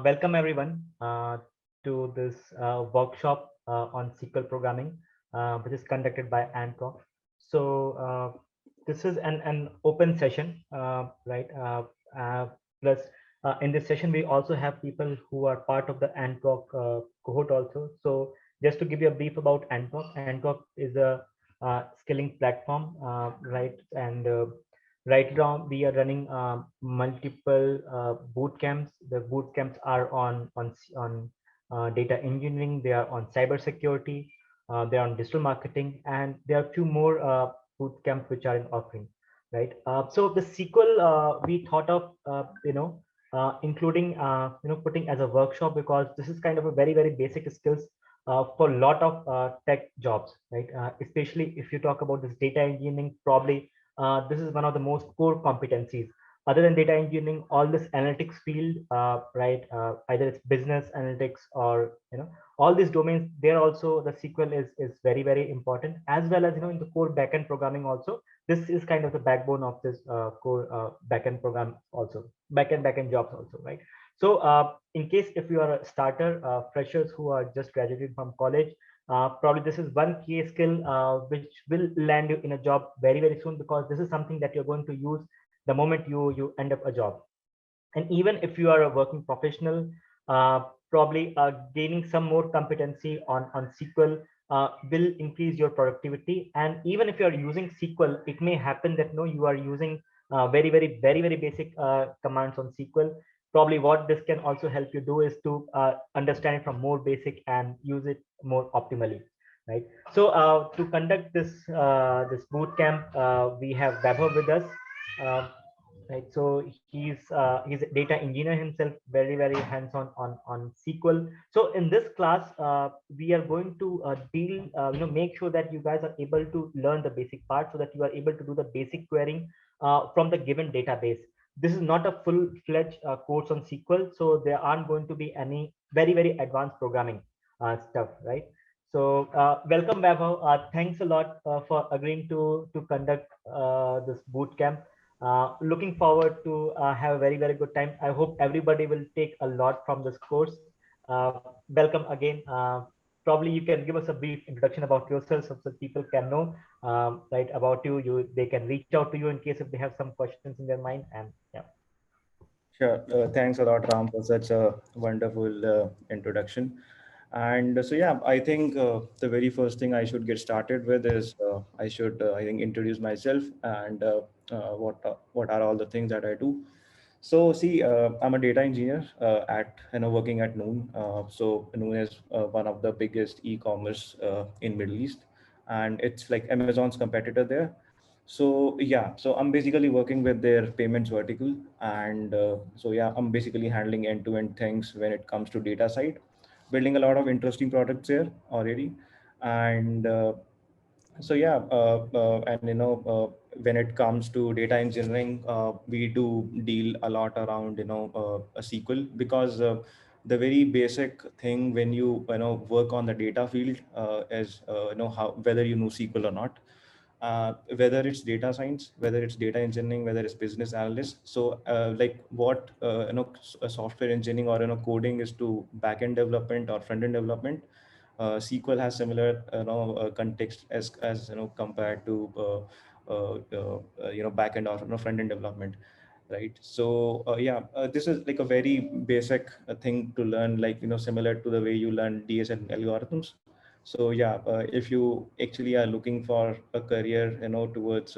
Welcome everyone to this workshop on SQL programming, which is conducted by Anproc. So this is an open session, right? Plus, in this session, we also have people who are part of the Anproc cohort also. So just to give you a brief about Anproc is a skilling platform, right? And right now we are running multiple boot camps. The boot camps are on data engineering, they are on cyber security, they are on digital marketing, and there are few more boot camps which are in offering, right? So the sequel we thought of including putting as a workshop, because this is kind of a very basic skills for a lot of tech jobs, right? Especially if you talk about this data engineering, probably this is one of the most core competencies. Other than data engineering, all this analytics field, right? Either it's business analytics or all these domains. There also the SQL is very important, as well as in the core backend programming also. This is kind of the backbone of this core backend program also, backend jobs also, right? So in case if you are a starter, freshers who are just graduated from college, probably this is one key skill which will land you in a job very soon, because this is something that you're going to use the moment you end up a job. And even if you are a working professional, probably gaining some more competency on SQL will increase your productivity. And even if you are using SQL, it may happen that no, you are using very basic commands on SQL. Probably what this can also help you do is to understand it from more basic and use it more optimally, right? So to conduct this boot camp, we have Vaibhav with us. Uh, right, so he's a data engineer himself, very hands on SQL. So in this class we are going to deal make sure that you guys are able to learn the basic part, so that you are able to do the basic querying from the given database. This is not a full-fledged course on SQL, so there aren't going to be any very advanced programming stuff, right? So welcome, Vaibhav. Thanks a lot for agreeing to conduct this boot camp. Looking forward to have a very good time. I hope everybody will take a lot from this course. Welcome again. Probably you can give us a brief introduction about yourself, so that people can know right about you. They can reach out to you in case if they have some questions in their mind. And yeah. Sure. Thanks a lot, Ram, for such a wonderful introduction. And yeah, I think the very first thing I should get started with is I should, I think, introduce myself and what are all the things that I do. So see, I'm a data engineer at working at Noon. So Noon is one of the biggest e-commerce in Middle East, and it's like Amazon's competitor there. So yeah, so I'm basically working with their payments vertical, and so yeah, I'm basically handling end-to-end things when it comes to data side, building a lot of interesting products here already, and so yeah, and when it comes to data engineering, we do deal a lot around a SQL, because the very basic thing when you work on the data field is how whether you know SQL or not, whether it's data science, whether it's data engineering, whether it's business analyst. So like what a software engineering or coding is to backend development or front end development, SQL has similar context as compared to backend or front end development, right? So yeah, this is like a very basic thing to learn, like similar to the way you learn DSL algorithms. So yeah, if you actually are looking for a career towards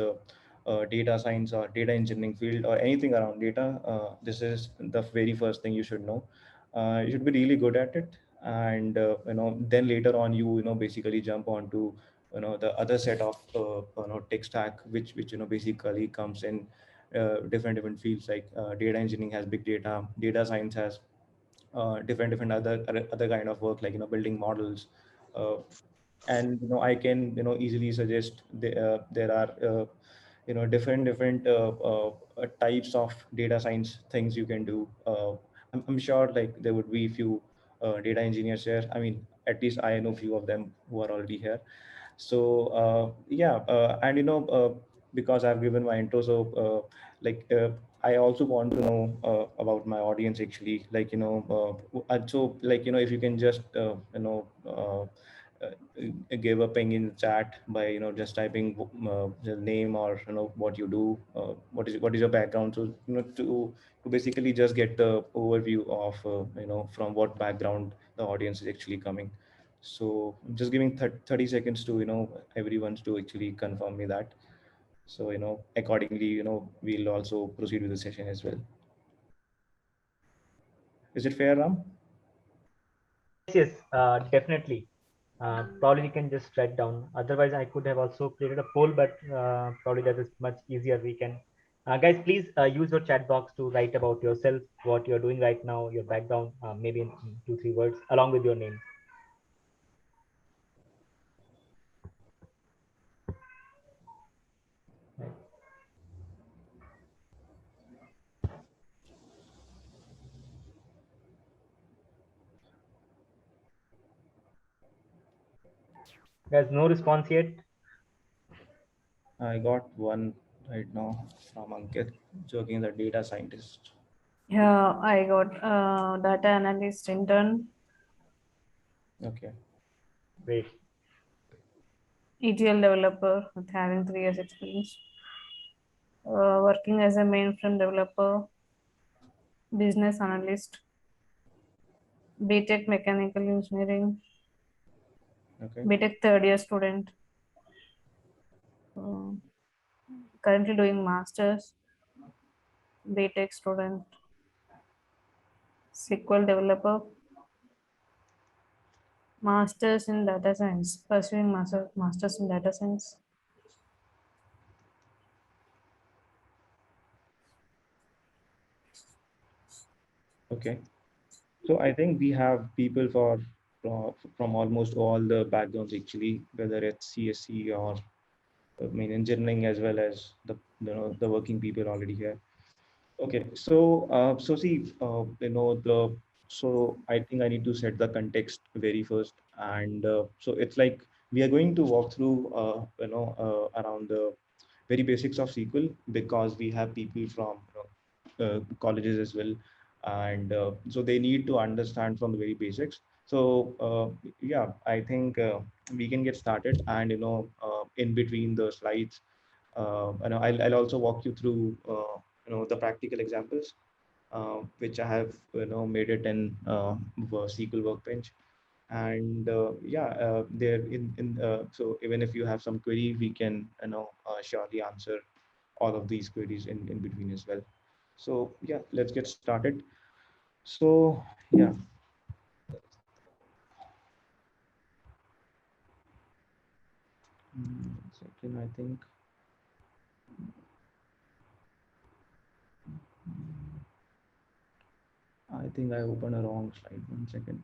data science or data engineering field or anything around data, this is the very first thing you should know. You should be really good at it, and then later on you basically jump onto the other set of tech stack, which basically comes in different fields, like data engineering has big data science has different other kind of work, like building models, uh, and I can easily suggest there are different types of data science things you can do. I'm sure like there would be a few data engineers here. I mean, at least I know few of them who are already here. So yeah, and because I've given my intro, so like I also want to know about my audience actually, like, so like, if you can just, give a ping in chat by, just typing the name, or, what you do, what is your background. So, to basically just get the overview of, from what background the audience is actually coming. So I'm just giving 30 seconds to, everyone to actually confirm me that. So, accordingly, we'll also proceed with the session as well. Is it fair, Ram? Yes, definitely. Probably we can just write down. Otherwise, I could have also created a poll, but probably that is much easier. We can, guys, please use your chat box to write about yourself, what you're doing right now, your background, maybe in 2-3 words, along with your name. Right. There's no response yet. I got one right now from Ankit, joking the data scientist. Yeah, I got data analyst intern, Okay. Great. ETL developer with having 3 years experience, working as a mainframe developer, business analyst, BTech mechanical engineering, Okay. BTech third year student, uh, currently doing masters, BTech student, SQL developer, masters in data science, pursuing masters in data science. Okay. So I think we have people from almost all the backgrounds actually, whether it's CSC or, I mean, engineering, as well as the working people already here. Okay, so see, so I think I need to set the context very first, and so it's like we are going to walk through, around the very basics of SQL, because we have people from, colleges as well, and so they need to understand from the very basics. So yeah, I think we can get started, and in between the slides, I'll also walk you through, the practical examples, which I have, made it in SQL Workbench. And yeah, there in so even if you have some query, we can, surely answer all of these queries in between as well. So yeah, let's get started. So yeah. One second, I think. I think I opened a wrong slide. One second.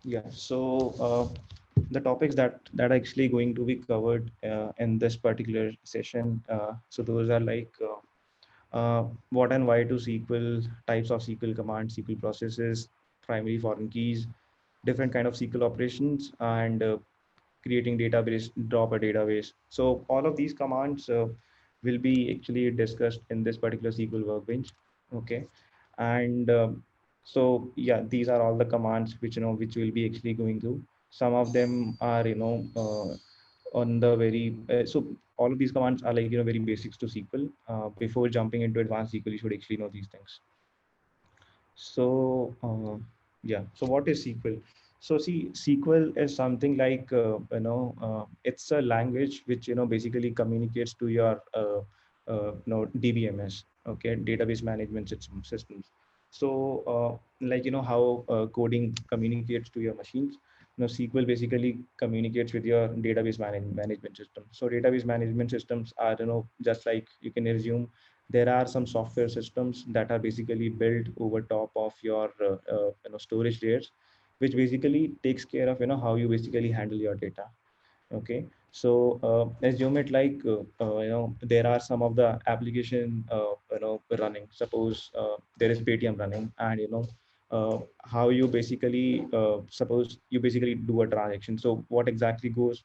Yeah. So the topics that are actually going to be covered in this particular session. So those are like, what and why to SQL, types of SQL commands, SQL processes, primary foreign keys, different kind of SQL operations, and creating database, drop a database. So all of these commands will be actually discussed in this particular SQL workbench. Okay, and so yeah, these are all the commands which, which we'll be actually going through. Some of them are, on the very so all of these commands are like, very basics to SQL. Before jumping into advanced SQL, you should actually know these things. So yeah, so what is SQL? So see, SQL is something like, it's a language which, basically communicates to your DBMS, okay, database management systems. So like, how coding communicates to your machines, SQL basically communicates with your database management system. So database management systems are, just like you can assume, there are some software systems that are basically built over top of your storage layers, which basically takes care of, how you basically handle your data. Okay, so assume it like, there are some of the application running. Suppose there is Paytm running, and how you basically suppose you basically do a transaction. So what exactly goes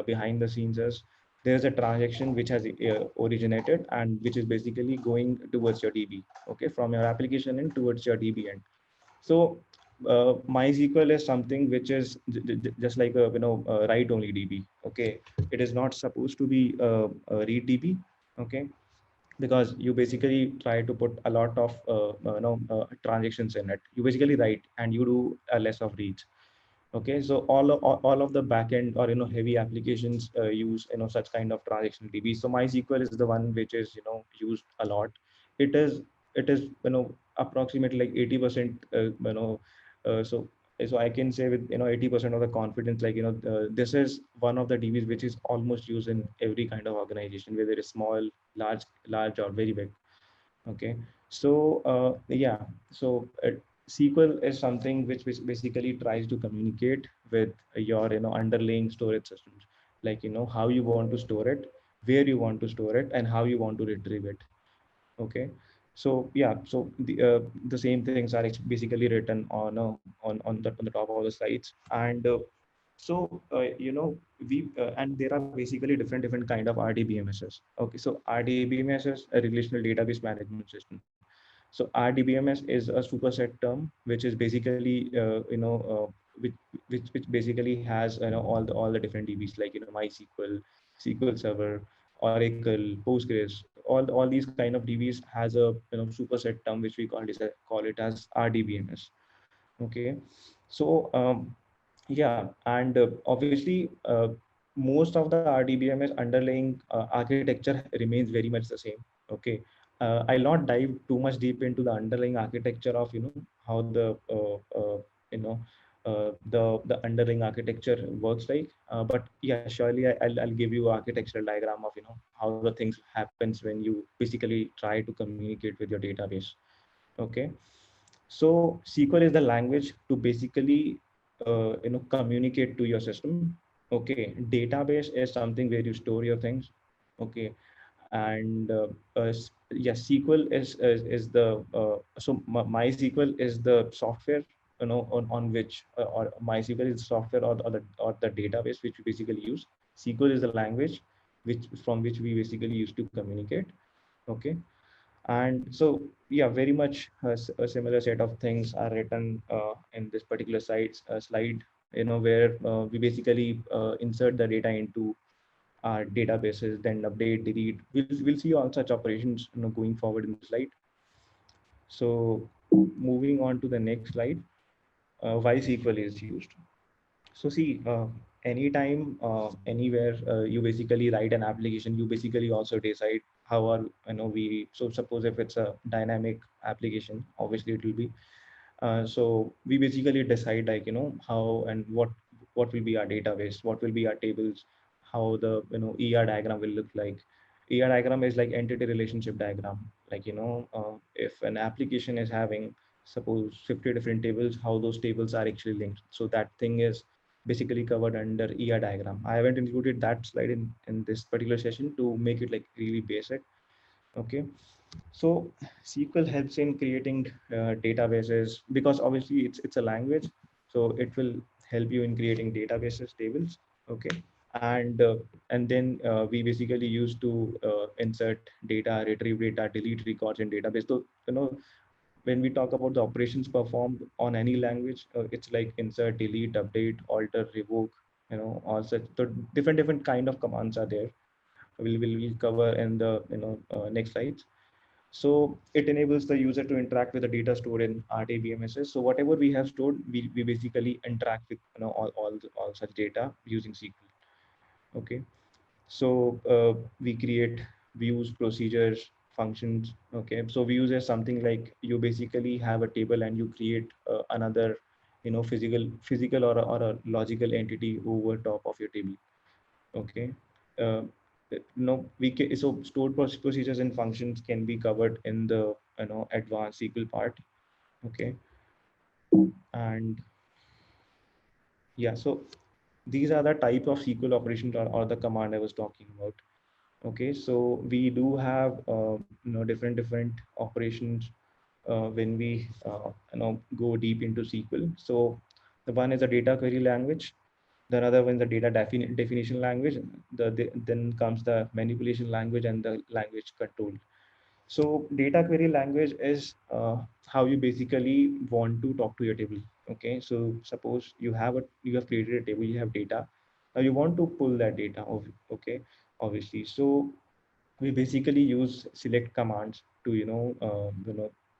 behind the scenes is there's a transaction which has originated and which is basically going towards your DB, okay, from your application end towards your DB end. So MySQL is something which is just like a write only DB. Okay, it is not supposed to be a read DB. Okay, because you basically try to put a lot of transactions in it. You basically write and you do a less of reads. Okay, so all of the backend or heavy applications use such kind of transaction DB. So MySQL is the one which is used a lot. It is approximately like 80%. So I can say with 80% of the confidence, like this is one of the DBs which is almost used in every kind of organization, whether it's small, large or very big. Okay, so yeah, so SQL is something which basically tries to communicate with your underlying storage systems, like how you want to store it, where you want to store it, and how you want to retrieve it. Okay, so yeah, so the same things are basically written on on the top of the slides. And so we and there are basically different kind of RDBMSs. Okay, so RDBMS is a relational database management system. So RDBMS is a superset term which is basically which basically has all the different DBs, like MySQL, SQL Server, Oracle, Postgres, all these kind of DBs has a superset term which we call it as RDBMS. Okay, so yeah, and obviously most of the RDBMS underlying architecture remains very much the same. Okay, I'll not dive too much deep into the underlying architecture of how the the underlying architecture works like. But yeah, surely I'll give you an architectural diagram of how the things happens when you basically try to communicate with your database. Okay, so SQL is the language to basically communicate to your system. Okay, database is something where you store your things. Okay, and yeah, SQL is the MySQL is the software on which or MySQL is the software or the database which we basically use. SQL is the language which from which we basically use to communicate. Okay, and so yeah, very much a similar set of things are written in this particular slide, where we basically insert the data into our databases, then update, delete. We'll see all such operations going forward in the slide. So moving on to the next slide, why SQL is used. So see, anytime, anywhere, you basically write an application, you basically also decide how are we. So suppose if it's a dynamic application, obviously it will be. So we basically decide like how and what will be our database, what will be our tables, how the ER diagram will look like. ER diagram is like entity relationship diagram. Like if an application is having suppose 50 different tables, how those tables are actually linked. So that thing is basically covered under ER diagram. I haven't included that slide in this particular session to make it like really basic. Okay, so SQL helps in creating databases because obviously it's a language, so it will help you in creating databases, tables. Okay, and then we basically use to insert data, retrieve data, delete records in database. So when we talk about the operations performed on any language, it's like insert, delete, update, alter, revoke. All such so different kind of commands are there. We'll cover in the next slides. So it enables the user to interact with the data stored in RDBMSs. So whatever we have stored, we basically interact with all such data using SQL. Okay, so we create views, procedures, functions. Okay, so views is something like you basically have a table and you create another physical or a logical entity over top of your table. Okay, uh, we can, so stored procedures and functions can be covered in the advanced SQL part. Okay, and yeah, so these are the type of SQL operations or the command I was talking about. Okay, so we do have different operations when we go deep into SQL. So the one is a data query language, the another one is the data definition language, then comes the manipulation language and the language control. So data query language is how you basically want to talk to your table. Okay, so suppose you have created a table, you have data, now you want to pull that data. Okay, obviously. So we basically use select commands to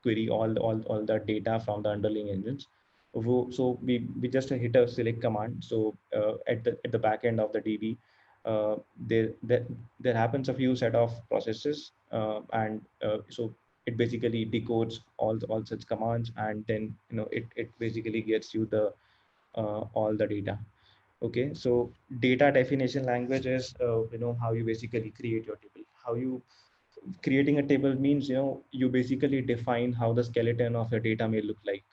query all the data from the underlying engines. So we just hit a select command. So at the back end of the DB, uh, there, there there happens a few set of processes, and so it basically decodes all such commands, and then it basically gets you the all the data. Okay, so data definition language is how you basically create your table. How you creating a table means you basically define how the skeleton of your data may look like.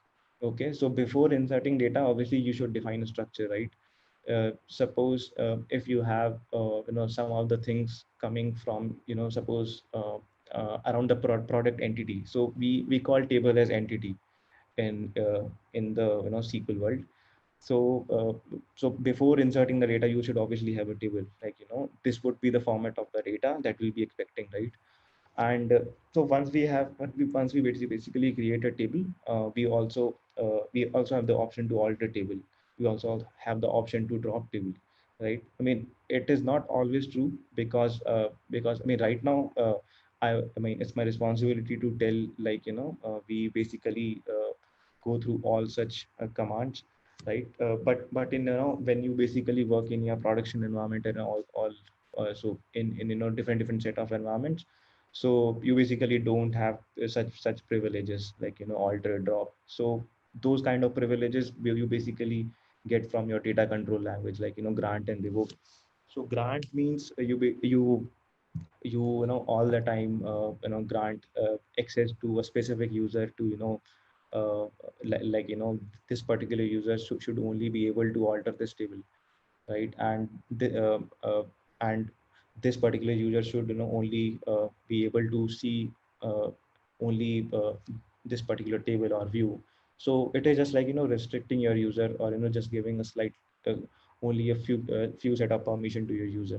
Okay, so before inserting data, obviously you should define a structure, right? Suppose if you have some of the things coming from suppose around the product entity, so we call table as entity in the SQL world. So before inserting the data, you should obviously have a table, like this would be the format of the data that we'll be expecting, right? And so once we basically create a table, we also have the option to alter table. We also have the option to drop table, right? I mean, it is not always true, because I mean, right now, I mean, it's my responsibility to tell, like we basically go through all such commands, right? But in when you basically work in your production environment and all so in different set of environments, so you basically don't have such privileges, like alter, drop. So those kind of privileges will you basically get from your data control language, like grant and revoke. So grant means you all the time grant access to a specific user to uh, like this particular user should only be able to alter this table, right? And this particular user should only be able to see only this particular table or view. So it is just like restricting your user, or just giving a slight uh, only a few set of permission to your user.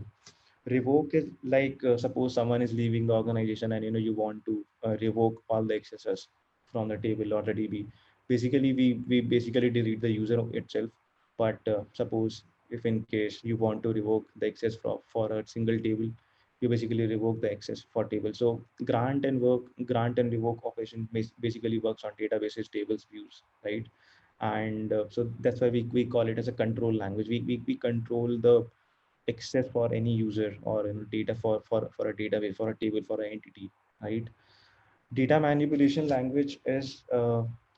Revoke is like suppose someone is leaving the organization, and you want to revoke all the accesses from the table or the DB. Basically, we basically delete the user itself. But suppose if in case you want to revoke the access for a single table, you basically revoke the access for table. So grant and revoke operation basically works on databases, tables, views, right? And so that's why we call it as a control language. We control the access for any user, or data for a database, for a table, for an entity, right? Data manipulation language is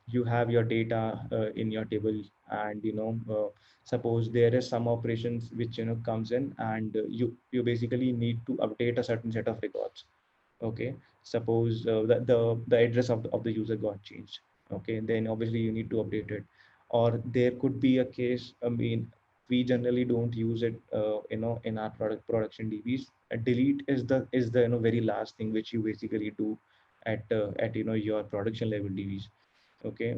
you have your data in your table, and suppose there is some operations which comes in, and you basically need to update a certain set of records. Okay, suppose the address of the user got changed. Okay, then obviously you need to update it. Or there could be a case, I mean, we generally don't use it in our production DBs. Delete is the very last thing which you basically do at your production level DBs. Okay,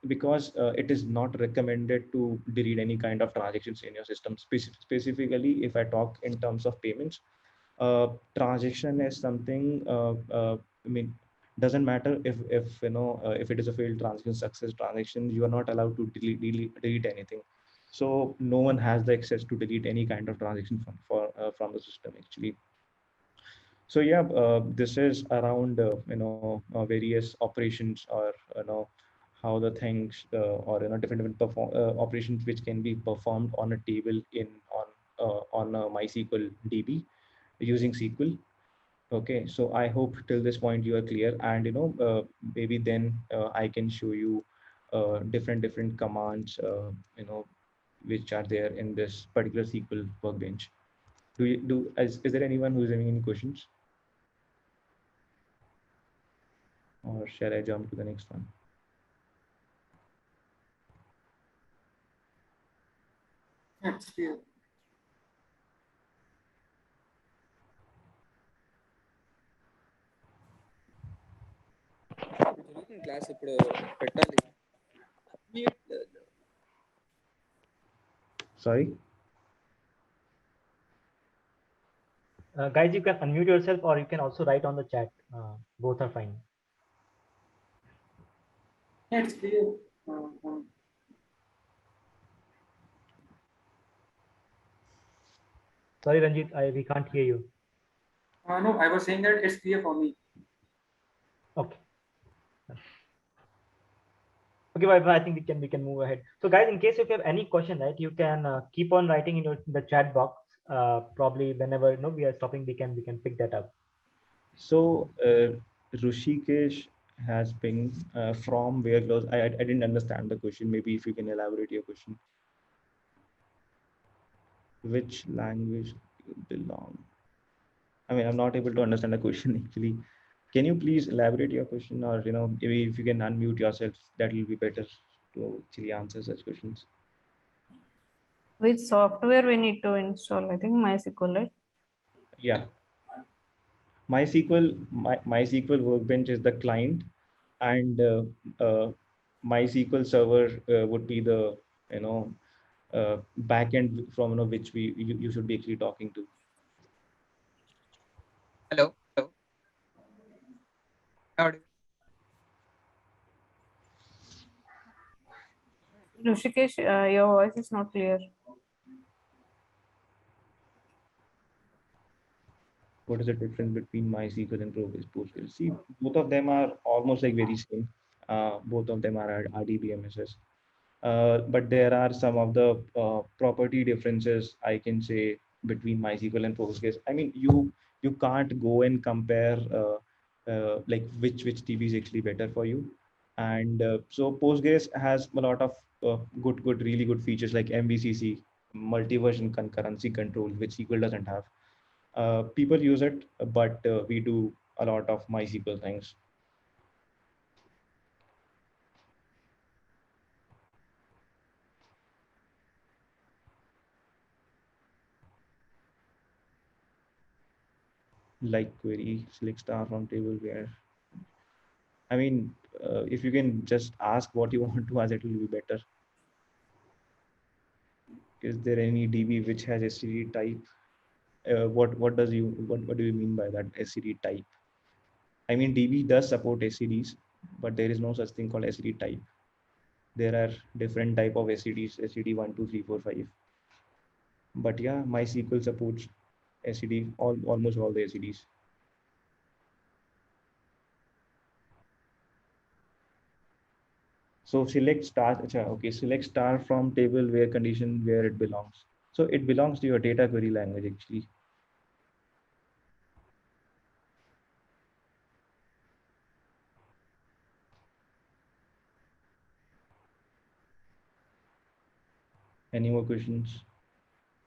because it is not recommended to delete any kind of transactions in your system. Specifically, if I talk in terms of payments, transaction is something, I mean, doesn't matter if it is a failed transaction, success transaction, you are not allowed to delete anything. So no one has the access to delete any kind of transaction from the system, actually. So yeah, this is around various operations, or how the things or different operations which can be performed on a table on a MySQL DB using SQL. Okay, so I hope till this point you are clear, and maybe then I can show you different commands which are there in this particular SQL workbench. Is there anyone who is having any questions, or shall I jump to the next one? That's clear. Class ఇప్పుడు పెట్టాలి. Sorry. Guys, you can unmute yourself or you can also write on the chat. Both are fine. Yeah, it's clear. Sorry, Ranjit, we can't hear you. No, I was saying that it's clear for me. Okay. Okay, but I think we can move ahead. So, guys, in case if you have any question, right, you can keep on writing in the chat box. Probably whenever we are stopping, we can pick that up. So Rushikesh has been from where close? I didn't understand the question. Maybe if you can elaborate your question. Which language you belong? I mean, I'm not able to understand the question actually. Can you please elaborate your question, or maybe if you can unmute yourself, that will be better to actually answer such questions. Which software we need to install? I think MySQL, right? Yeah. MySQL Workbench is the client, and MySQL Server would be the backend from which you should be actually talking to. Hello. Rushikesh, your voice is not clear. What is the difference between MySQL and Postgres? See, both of them are almost like very same. Both of them are RDBMSs. But there are some of the property differences I can say between MySQL and Postgres. I mean, you can't go and compare like which DB is actually better for you. And so Postgres has a lot of really good features like MVCC, multi-version concurrency control, which SQL doesn't have. People use it, but we do a lot of MySQL things. Like query, select star from table where. I mean, if you can just ask what you want to ask, it will be better. Is there any DB which has SCD type? What do you mean by that SCD type? I mean, DB does support SCDs, but there is no such thing called SCD type. There are different type of SCDs, SCD 1, 2, 3, 4, 5. But yeah, MySQL supports SCD, almost all the SCDs. So select star, okay, select star from table where condition where it belongs. So it belongs to your data query language actually. Any more questions?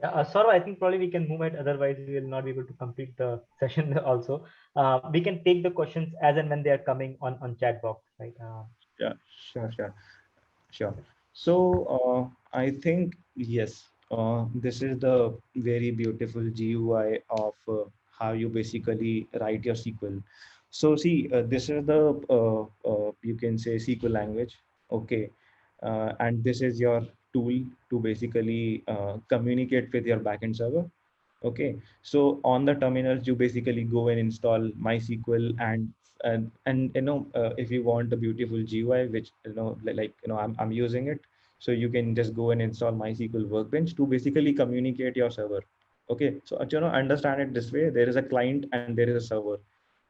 Yeah, Saurav, I think probably we can move ahead. Otherwise, we will not be able to complete the session also. We can take the questions as and when they are coming on chat box, right? Yeah, sure. So I think, yes, this is the very beautiful GUI of how you basically write your SQL. So see, this is the, you can say SQL language. Okay. And this is your tool to basically communicate with your backend server. Okay, so on the terminals, you basically go and install MySQL, and if you want a beautiful GUI, which I'm using it, so you can just go and install MySQL Workbench to basically communicate your server. Okay, so understand it this way: there is a client and there is a server.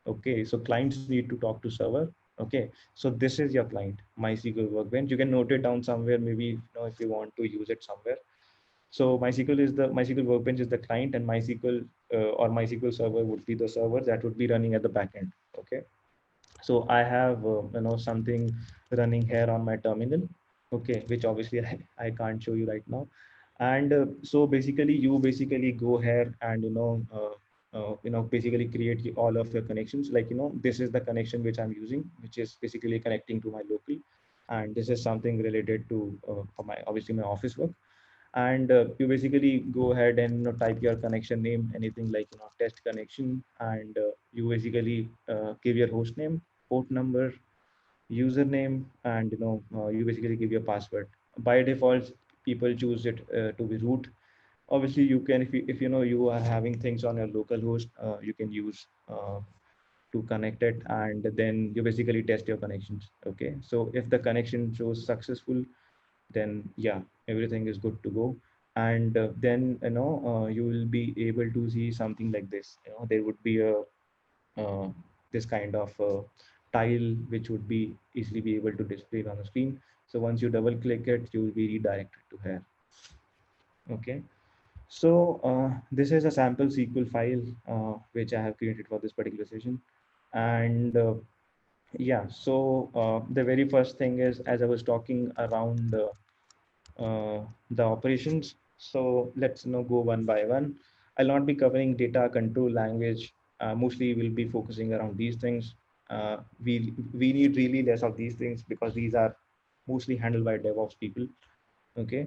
Okay, so clients need to talk to server. Okay, so this is your client, MySQL Workbench. You can note it down somewhere, maybe if you want to use it somewhere. So MySQL Workbench is the client, and MySQL or MySQL Server would be the server that would be running at the backend. Okay, so I have something running here on my terminal. Okay, which obviously I can't show you right now. And so basically, you basically go here and basically create all of your connections. Like this is the connection which I'm using, which is basically connecting to my local, and this is something related to my obviously my office work. And you basically go ahead and type your connection name, anything like test connection, and you basically give your host name, port number, username, and you basically give your password. By default, people choose it to be root. Obviously, you can, if you know you are having things on your local host, you can use to connect it, and then you basically test your connections. Okay, so if the connection shows successful, then yeah, everything is good to go. And then you will be able to see something like this. There would be a uh, this kind of tile which would be easily be able to display on the screen. So once you double click it, you will be redirected to here. Okay, so this is a sample SQL file which I have created for this particular session. And yeah, so the very first thing is, as I was talking around the operations. So let's now go one by one. I'll not be covering data control language. Mostly we'll be focusing around these things. We need really less of these things because these are mostly handled by DevOps people. Okay,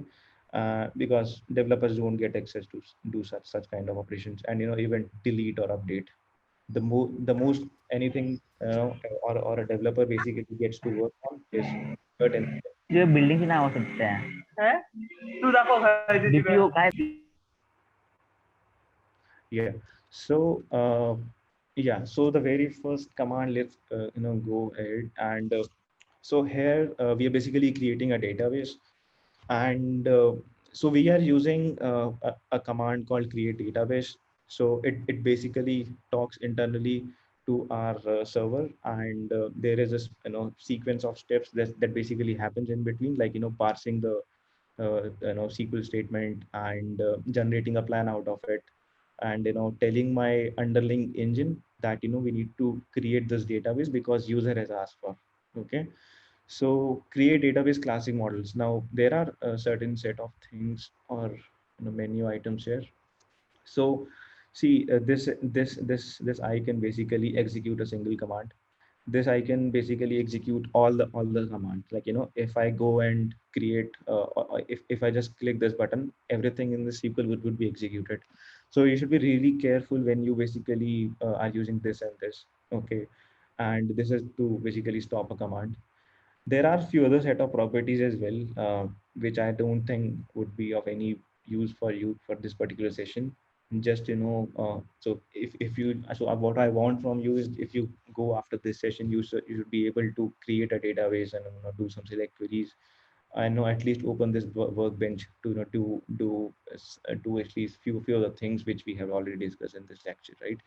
because developers don't get access to do such kind of operations, and even delete or update. The most anything or a developer basically gets to work on is certain. J building की नाव सकते हैं तू दाखव DPO काय Yeah. So yeah. So the very first command, let's go ahead, and so here we are basically creating a database, and so we are using a command called create database. So it basically talks internally to our server, and there is a sequence of steps that basically happens in between, like parsing the SQL statement, and generating a plan out of it, and telling my underlying engine that we need to create this database because user has asked for. Okay, so create database classic models. Now there are a certain set of things or menu items here. So see, this I can basically execute a single command. This I can basically execute all the commands. Like if I go and create if I just click this button, everything in the SQL would be executed. So you should be really careful when you basically are using this and this. Okay, and this is to basically stop a command. There are few other set of properties as well, which I don't think would be of any use for you for this particular session. Just so if you so what I want from you is, if you go after this session, you should be able to create a database and do some select queries. I know at least open this workbench to do at least few of the things which we have already discussed in this lecture, right?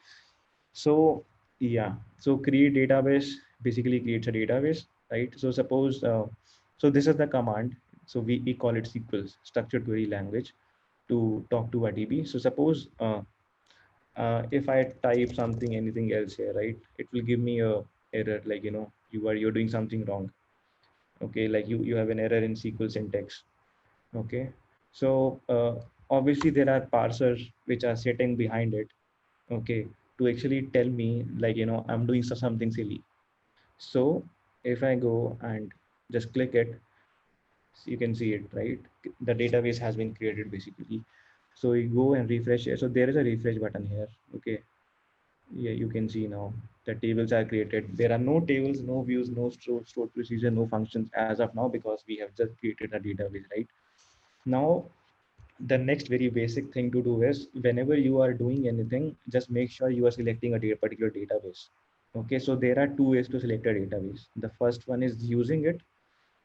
So yeah, so create database basically creates a database, right? So suppose so this is the command. So we call it SQL, structured query language, to talk to a DB. So suppose if I type something anything else here, right, it will give me a error, like you're doing something wrong. Okay, like you have an error in SQL syntax. Okay, so obviously there are parsers which are sitting behind it, okay, to actually tell me, like I'm doing something silly. So if I go and just click it, you can see it, right? The database has been created basically. So you go and refresh it. So there is a refresh button here. Okay, yeah, you can see now the tables are created. There are no tables, no views, no stored procedure, no functions as of now, because we have just created a database, right? Now the next very basic thing to do is, whenever you are doing anything, just make sure you are selecting a particular database. Okay, so there are two ways to select a database. The first one is using it,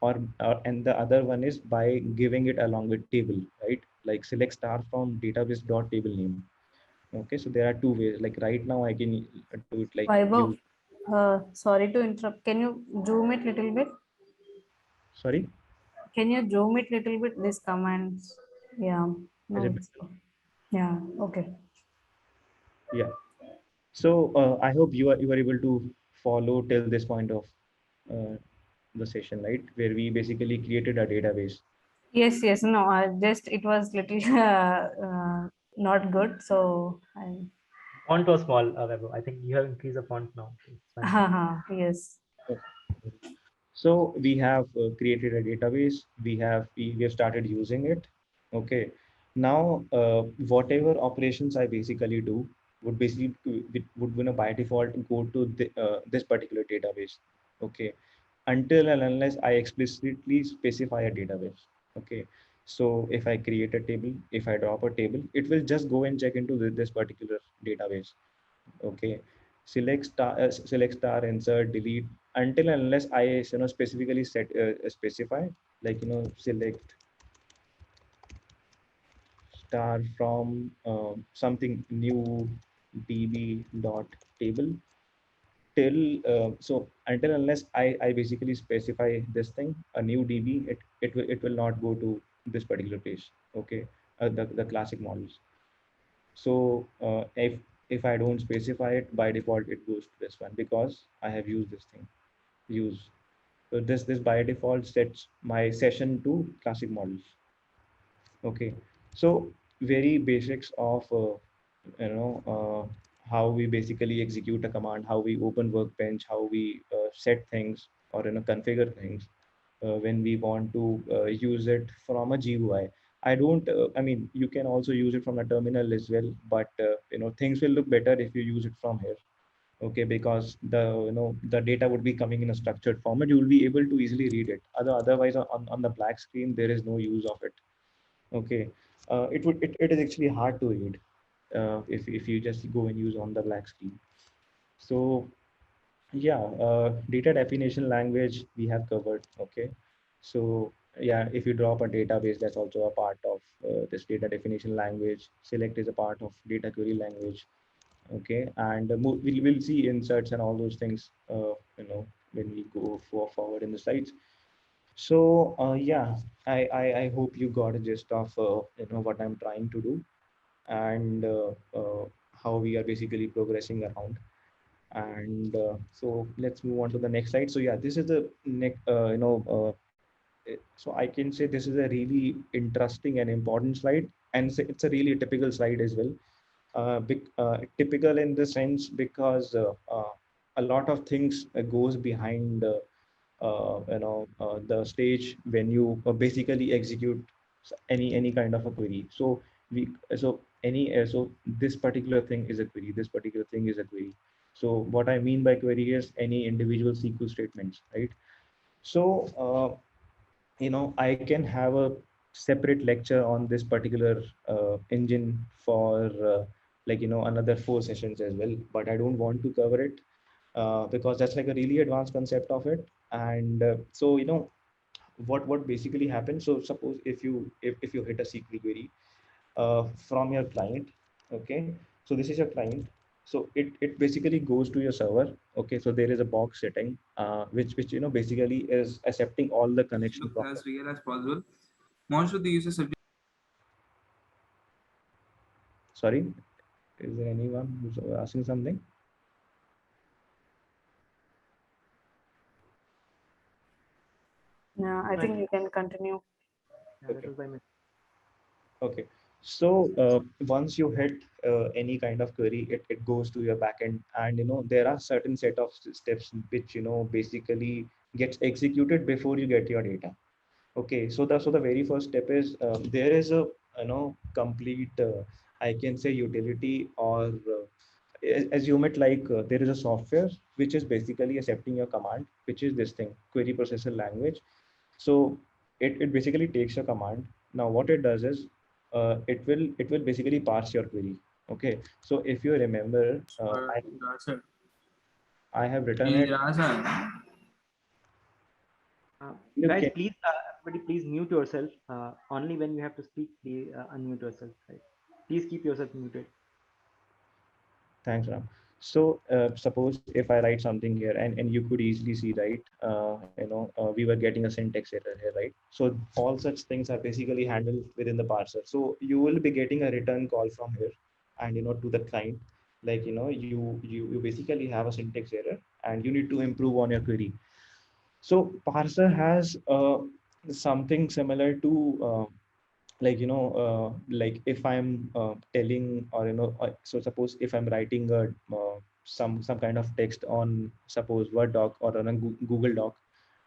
and the other one is by giving it along with table, right? Like select star from database dot table name. Okay, so there are two ways. Like right now I can do it like Vaibhav, use, sorry to interrupt. Can you zoom it little bit? sorry, Can you zoom it little bit? These commands. Yeah. is No, it it's better? yeah. Okay. Yeah. So I hope you are able to follow till this point of uh, the session, right? Where we basically created a database. Yes, yes. No, just it was little not good. So Font was small, Vaibhav. I think you have increased the font now. It's fine. yes. Okay. So we have created a database. We have started using it. Okay. Now whatever operations I basically do would basically by default go to this particular database. Okay. until and unless I explicitly specify a database. Okay. So if I create a table, if I drop a table, it will just go and check into this particular database. Okay. Select star, insert, delete until and unless I specifically specify, like select star from something new db dot table till so until unless I basically specify this thing, a new db, it will not go to this particular page. Okay. The classic models. So if I don't specify it, by default it goes to this one because I have used this thing use. So this by default sets my session to classic models. Okay. So very basics of how we basically execute a command, how we open workbench, how we set things or configure things when we want to use it from a GUI. I don't. I mean, you can also use it from a terminal as well, but things will look better if you use it from here. Okay, because the data would be coming in a structured format. You will be able to easily read it. Otherwise, on the black screen, there is no use of it. Okay. It is actually hard to read if you just go and use on the black screen. So yeah, data definition language we have covered. Okay. So yeah, if you drop a database, that's also a part of this data definition language. Select is a part of data query language. Okay. And we'll see inserts and all those things when we go forward in the slides. So yeah, I hope you got a gist of what I'm trying to do and how we are basically progressing around. And so let's move on to the next slide. So yeah, this is the next so I can say this is a really interesting and important slide, and it's a really typical slide as well. Typical in the sense because a lot of things goes behind the stage when you basically execute any kind of a query. So this particular thing is a query, this particular thing is a query. So what I mean by query is any individual SQL statements, right? So I can have a separate lecture on this particular engine for another 4 sessions as well, but I don't want to cover it because that's like a really advanced concept of it. And so what basically happens. So suppose if you hit a SQL query from your client. Okay, so this is your client. So it basically goes to your server. Okay, so there is a box setting which basically is accepting all the connection Look from as real as possible. Most of the users subject. Sorry, is there anyone who's asking something? Yeah, I think you can continue. Yeah, that was by mistake. Okay, so once you hit any kind of query, it goes to your backend, and there are certain set of steps which basically gets executed before you get your data. Okay, so the very first step is there is a complete I can say utility or assume it like there is a software which is basically accepting your command, which is this thing, query processor language. So it basically takes your command. Now what it does is it will basically parse your query. Okay, so if you remember, I have written it. Guys, please, everybody, please mute yourself. Only when you have to speak, please unmute yourself. Right? Please keep yourself muted. Thanks, Ram. So suppose if I write something here, and you could easily see, right? We were getting a syntax error here, right? So all such things are basically handled within the parser. So you will be getting a return call from here, and to the client, like you basically have a syntax error, and you need to improve on your query. So parser has something similar to like if I'm telling or so suppose if I'm writing a some kind of text on suppose Word doc or on a Google doc.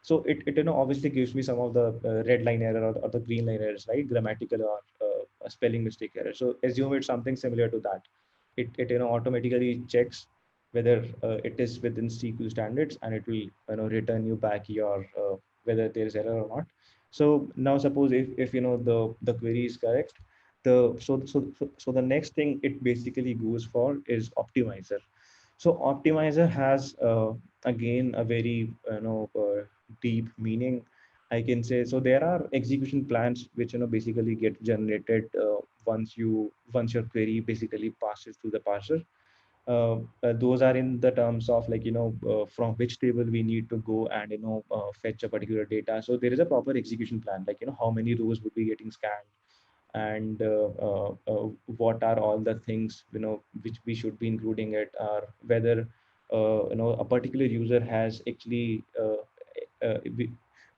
So it obviously gives me some of the red line error or the green line errors, right? Grammatical or a spelling mistake error. So assume it's something similar to that. It automatically checks whether it is within SQL standards, and it will return you back your whether there is error or not. So now suppose if the query is correct, so the next thing it basically goes for is optimizer. So optimizer has again a very deep meaning, I can say. So there are execution plans which basically get generated once your query basically passes through the parser. Those are in the terms of like from which table we need to go and fetch a particular data. So there is a proper execution plan, like how many rows would be getting scanned, and what are all the things which we should be including it, or whether a particular user has actually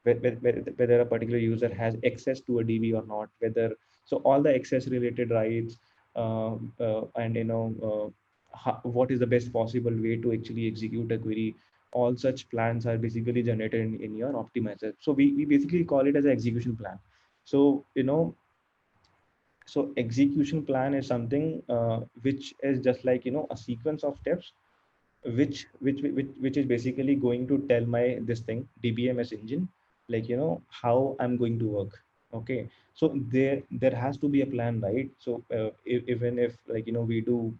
whether a particular user has access to a DB or not, whether so all the access related rights, and what is the best possible way to actually execute a query. All such plans are basically generated in your optimizer. So we basically call it as an execution plan. So so execution plan is something which is just like a sequence of steps which is basically going to tell my this thing DBMS engine, like how I'm going to work. Okay, so there has to be a plan, right? So even if like we do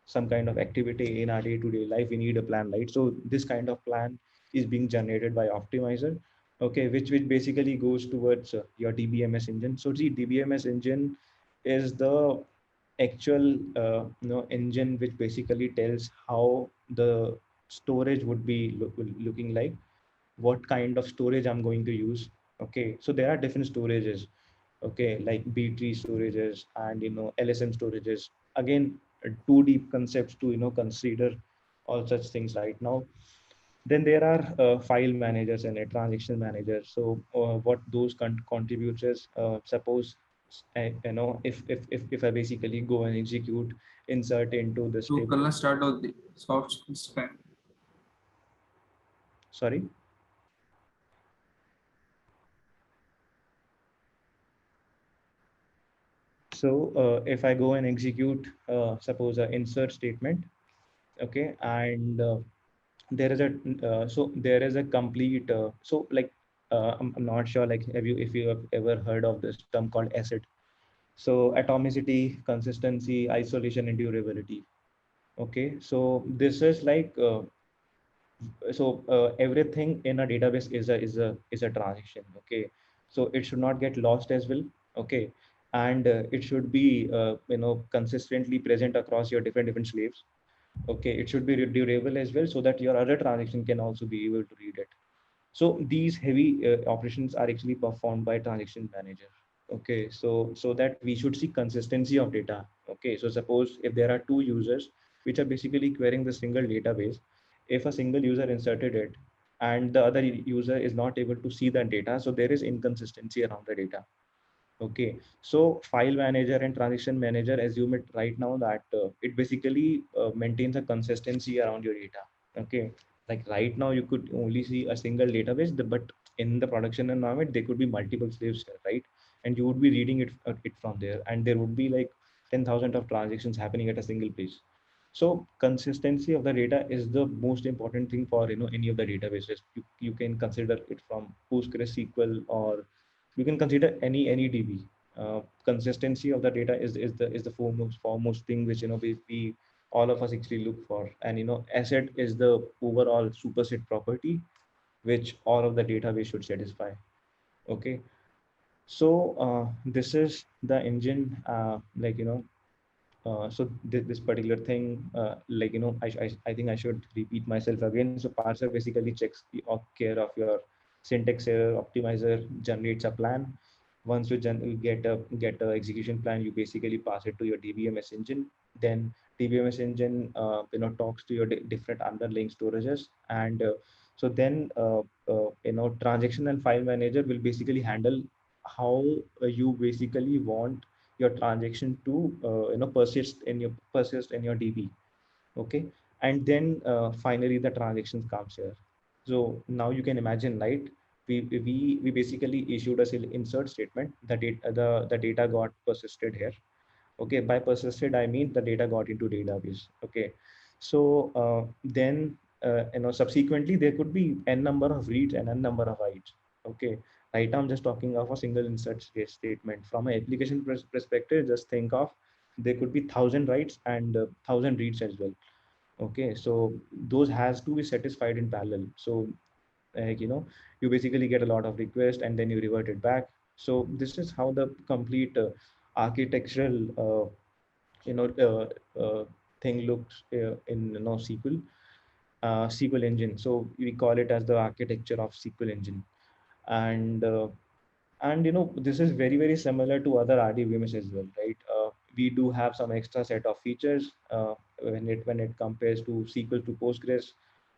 some kind of activity in our day-to-day life, we need a plan, right? So this kind of plan is being generated by optimizer, okay, which basically goes towards your DBMS engine. So the DBMS engine is the actual engine which basically tells how the storage would be looking like, what kind of storage I'm going to use. Okay, so there are different storages, okay, like B-tree storages and LSM storages. Again, too deep concepts to consider all such things right now. Then there are file managers and a transaction manager. So what those contributes is, suppose if I basically go and execute insert into this तो table. कल start होती soft skills का Sorry. So if I go and execute suppose an insert statement, okay, and there is a there is a complete so like I'm not sure, like if you have ever heard of this term called ACID. So atomicity, consistency, isolation, and durability. Okay, so this is like everything in a database is a transaction. Okay, so it should not get lost as well. Okay, and it should be consistently present across your different slaves. Okay, it should be durable as well, so that your other transaction can also be able to read it. So these heavy operations are actually performed by transaction manager. Okay, so that we should see consistency of data. Okay, so suppose if there are two users which are basically querying the single database, if a single user inserted it and the other user is not able to see that data, so there is inconsistency around the data. Okay, so file manager and transaction manager assume it right now that it basically maintains a consistency around your data. Okay, like right now you could only see a single database, but in the production environment there could be multiple slaves here, right? And you would be reading it from there, and there would be like 10,000 of transactions happening at a single place. So consistency of the data is the most important thing for any of the databases. You can consider it from PostgreSQL, or you can consider any DB. Consistency of the data is the foremost thing which we all of us actually look for. And ACID is the overall superset property which all of the database should satisfy. Okay, so this is the engine, like so this particular thing, like I think I should repeat myself again. So parser basically checks the care of your syntax error. Optimizer generates a plan. Once you get a execution plan, you basically pass it to your DBMS engine. Then DBMS engine talks to your different underlying storages, and so then transaction and file manager will basically handle how you basically want your transaction to persist in your DB. Okay, and then finally the transaction comes here. So now you can imagine, right? We basically issued a insert statement. The data got persisted here. Okay, by persisted I mean the data got into database. Okay, Then subsequently there could be n number of reads and n number of writes. Okay, right now I'm just talking of a single insert statement. From an application perspective, just think of there could be 1,000 writes and 1,000 reads as well. Okay, so those has to be satisfied in parallel. So you basically get a lot of requests and then you revert it back. So this is how the complete architectural thing looks in SQL engine. So we call it as the architecture of SQL engine. And this is very, very similar to other RDBMS as well, right? We do have some extra set of features when it compares to SQL to Postgres,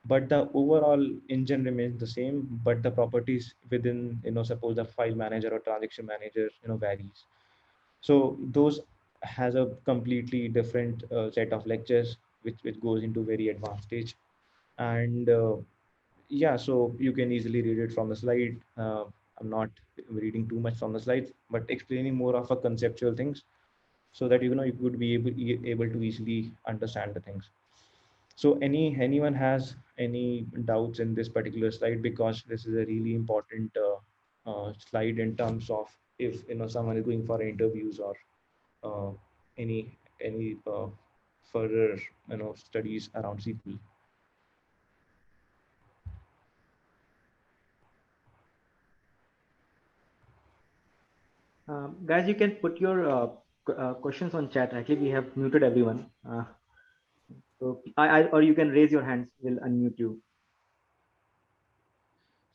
but the overall engine remains the same, but the properties within, suppose the file manager or transaction manager, varies. So those has a completely different set of lectures which goes into very advanced stage. And yeah, so you can easily read it from the slide. I'm not reading too much from the slides, but explaining more of a conceptual things so that you could be able to easily understand the things. So anyone has any doubts in this particular slide, because this is a really important slide in terms of if someone is going for interviews or uh, any further studies around SQL. Guys, you can put your questions on chat. Actually, we have muted everyone. So or you can raise your hands. We'll unmute you.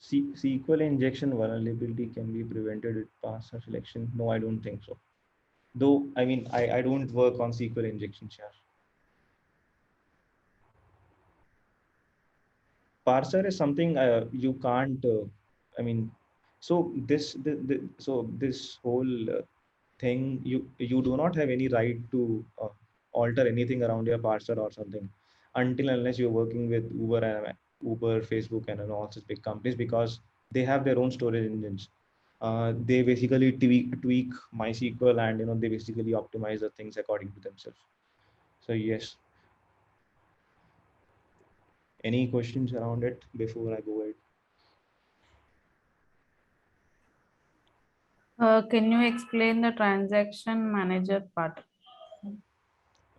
SQL injection vulnerability can be prevented with parser selection. No, I don't think so. Though, I mean, I don't work on SQL injection, sure. Parser is something you can't, I mean, so this whole thing, you do not have any right to alter anything around your parser or something until unless you're working with Uber, Facebook, and all such big companies, because they have their own storage engines. They basically tweak MySQL, and they basically optimize the things according to themselves. So yes. Any questions around it before I go ahead? Can you explain the transaction manager part?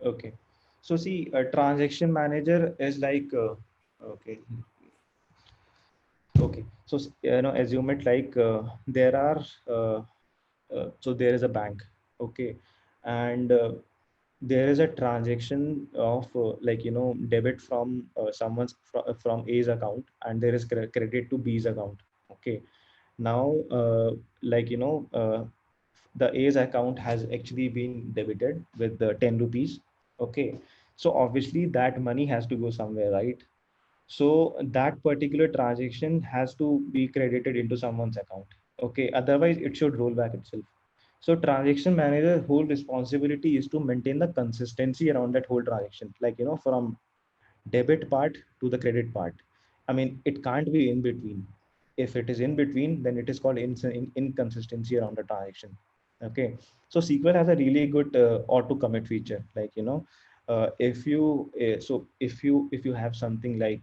Okay. So see, a transaction manager is like, okay. Okay. So, assume it like there are, so there is a bank. Okay. And there is a transaction of debit from someone's from A's account, and there is credit to B's account. Okay. Now, the A's account has actually been debited with the 10 rupees. Okay. So obviously that money has to go somewhere, right? So that particular transaction has to be credited into someone's account. Okay. Otherwise it should roll back itself. So transaction manager whole responsibility is to maintain the consistency around that whole transaction, from debit part to the credit part. I mean, it can't be in between. If it is in between, then it is called inconsistency around the transaction. Okay. So SQL has a really good auto commit feature. If you have something like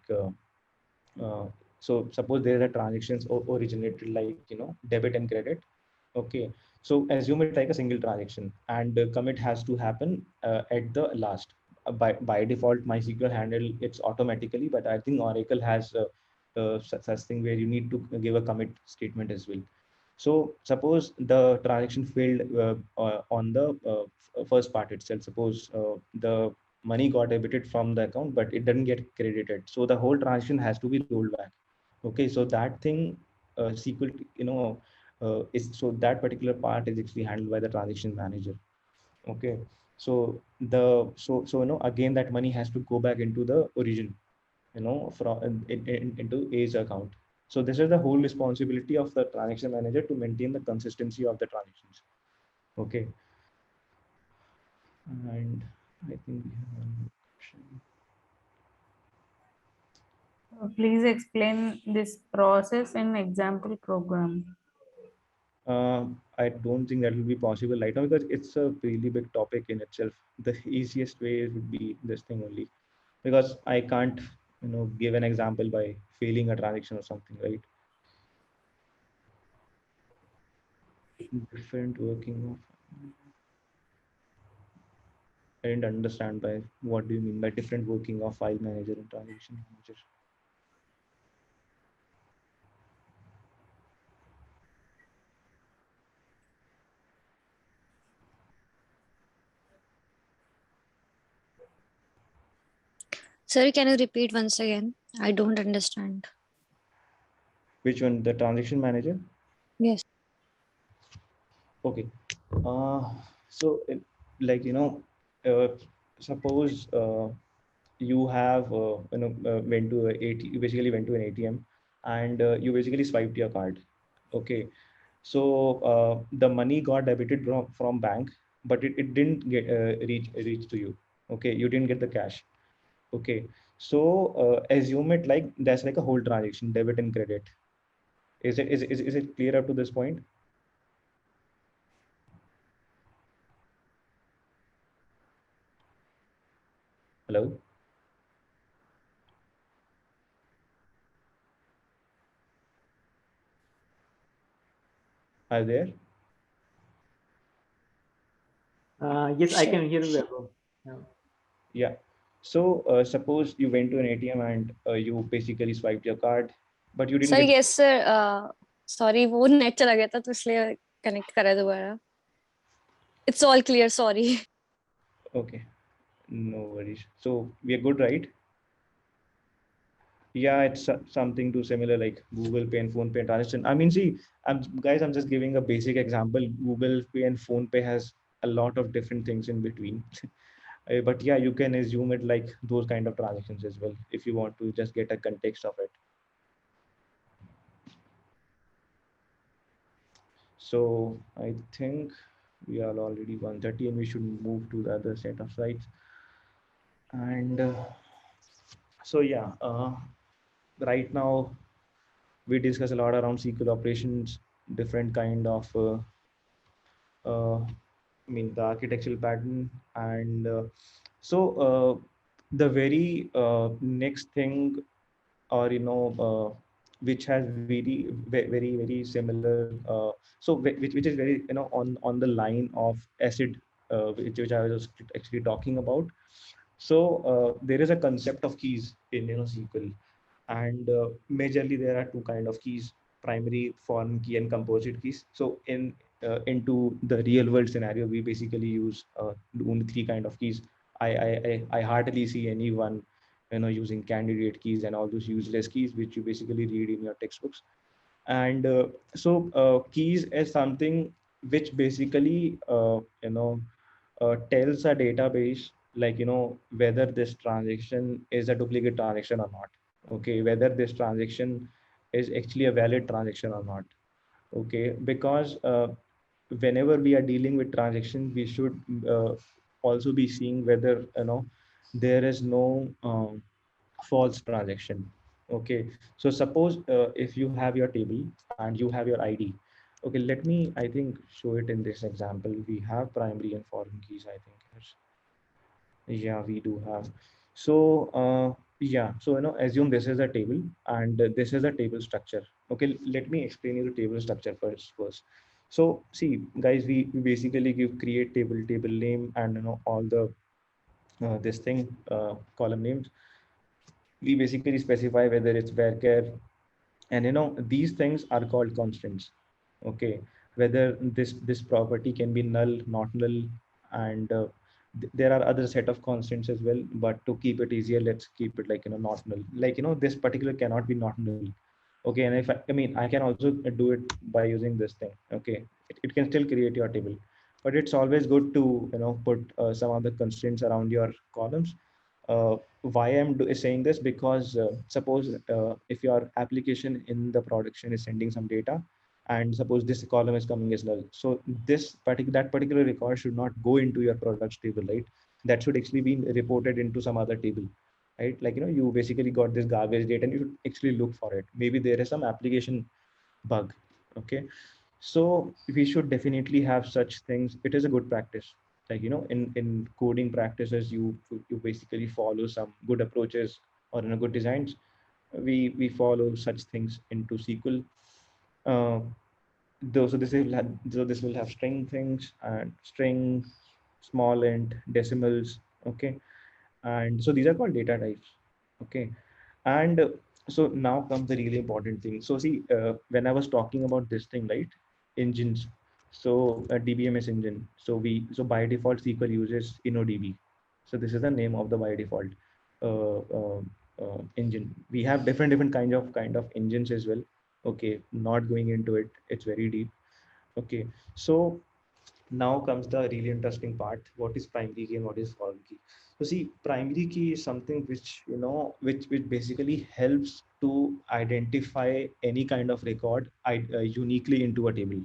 so suppose there are transactions originated like debit and credit. Okay. So assume it like a single transaction, and commit has to happen at the last. By default, MySQL handle it's automatically, but I think Oracle has such thing where you need to give a commit statement as well. So suppose the transaction failed on the first part itself. Suppose the money got debited from the account, but it doesn't get credited. So the whole transaction has to be rolled back. Okay, so that thing SQL, is so that particular part is actually handled by the transaction manager. Okay, so again that money has to go back into the origin, from into A's account. So this is the whole responsibility of the transaction manager to maintain the consistency of the transactions. Okay, and I think we have one more question. Please explain this process in example program. I don't think that will be possible right now because it's a really big topic in itself. The easiest way would be this thing only. because I can't, give an example by failing a transaction or something, right? Different working of. I didn't understand by what do you mean by different working of file manager and transaction manager. Sir, can you repeat once again? I don't understand. Which one? The transaction manager? Yes. Okay. So like, suppose you have, went to you basically went to an ATM and you basically swiped your card. Okay. So the money got debited from bank, but it didn't get reach to you. Okay. You didn't get the cash. Okay. So assume it like that's like a whole transaction, debit and credit. Is it clear up to this point? Hello? Are you there? Yes, I Sure. can hear you, Vaibhav. Yeah. Yeah. So suppose you went to an ATM and you basically swiped your card, but you didn't Sir, get. yes sir. Sorry, वो net चला गया था तो इसलिए connect करा दोबारा. It's all clear. Sorry. Okay, no worries. So we are good, right? Yeah, it's something too similar like Google Pay and Phone Pay transaction. I mean, see, I'm just giving a basic example. Google Pay and Phone Pay has a lot of different things in between. But yeah, you can assume it like those kind of transactions as well if you want to just get a context of it. So I think we are already 1:30 and we should move to the other set of slides. And so yeah, right now we discuss a lot around SQL operations, different kind of, the architectural pattern. And so the very next thing, or which has very similar, which is very on the line of acid, which I was actually talking about. So there is a concept of keys in SQL, and majorly there are two kind of keys: primary, foreign key, and composite keys. So into the real world scenario, we basically use only three kind of keys. I hardly see anyone using candidate keys and all those useless keys which you basically read in your textbooks. And so keys is something which basically tells a database, like whether this transaction is a duplicate transaction or not. Okay, whether this transaction is actually a valid transaction or not. Okay, because whenever we are dealing with transactions, we should also be seeing whether there is no false transaction. Okay, so suppose if you have your table and you have your ID. Okay, let me, I think, show it in this example. We have primary and foreign keys, I think. Yes. Yeah, we do have. So yeah, so assume this is a table and this is a table structure. Okay, let me explain you the table structure first. So see, guys, we basically give create table name, and all the this thing, column names. We basically specify whether it's varchar, and these things are called constants. Okay, whether this property can be null, not null, and there are other set of constants as well, but to keep it easier, let's keep it like not null. Like this particular cannot be not null. Okay, and if I mean, I can also do it by using this thing. Okay, it can still create your table, but it's always good to put some of the constraints around your columns. Why saying this? Because suppose if your application in the production is sending some data, and suppose this column is coming as null, so that particular record should not go into your products table, right? That should actually be reported into some other table, right? Like you basically got this garbage data and you should actually look for it. Maybe there is some application bug. Okay, so we should definitely have such things. It is a good practice. like, in coding practices, you basically follow some good approaches or good designs. We follow such things into SQL. Uh, so this will have string things and string, small int, decimals. Okay, and so these are called data types. Okay, and so now comes the really important thing. So see, when I was talking about this thing, right, engines. So a DBMS engine. So by default SQL uses InnoDB. So this is the name of the by default uh, uh, engine. We have different kind of engines as well. Okay, not going into it. It's very deep. Okay, so now comes the really interesting part. What is primary key and what is foreign key? So see, primary key is something which, which basically helps to identify any kind of record uniquely into a table.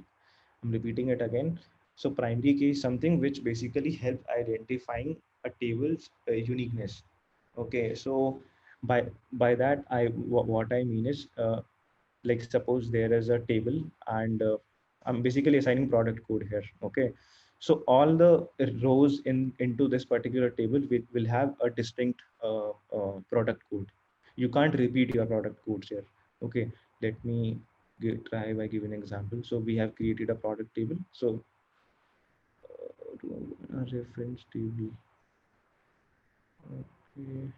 I'm repeating it again. So primary key is something which basically helps identifying a table's uniqueness. Okay, so by that, what I mean is, like suppose there is a table, and I'm basically assigning product code here. Okay, so all the rows into this particular table will have a distinct product code. You can't repeat your product codes here. Okay, let me try by giving an example. So we have created a product table. So a reference table. Okay,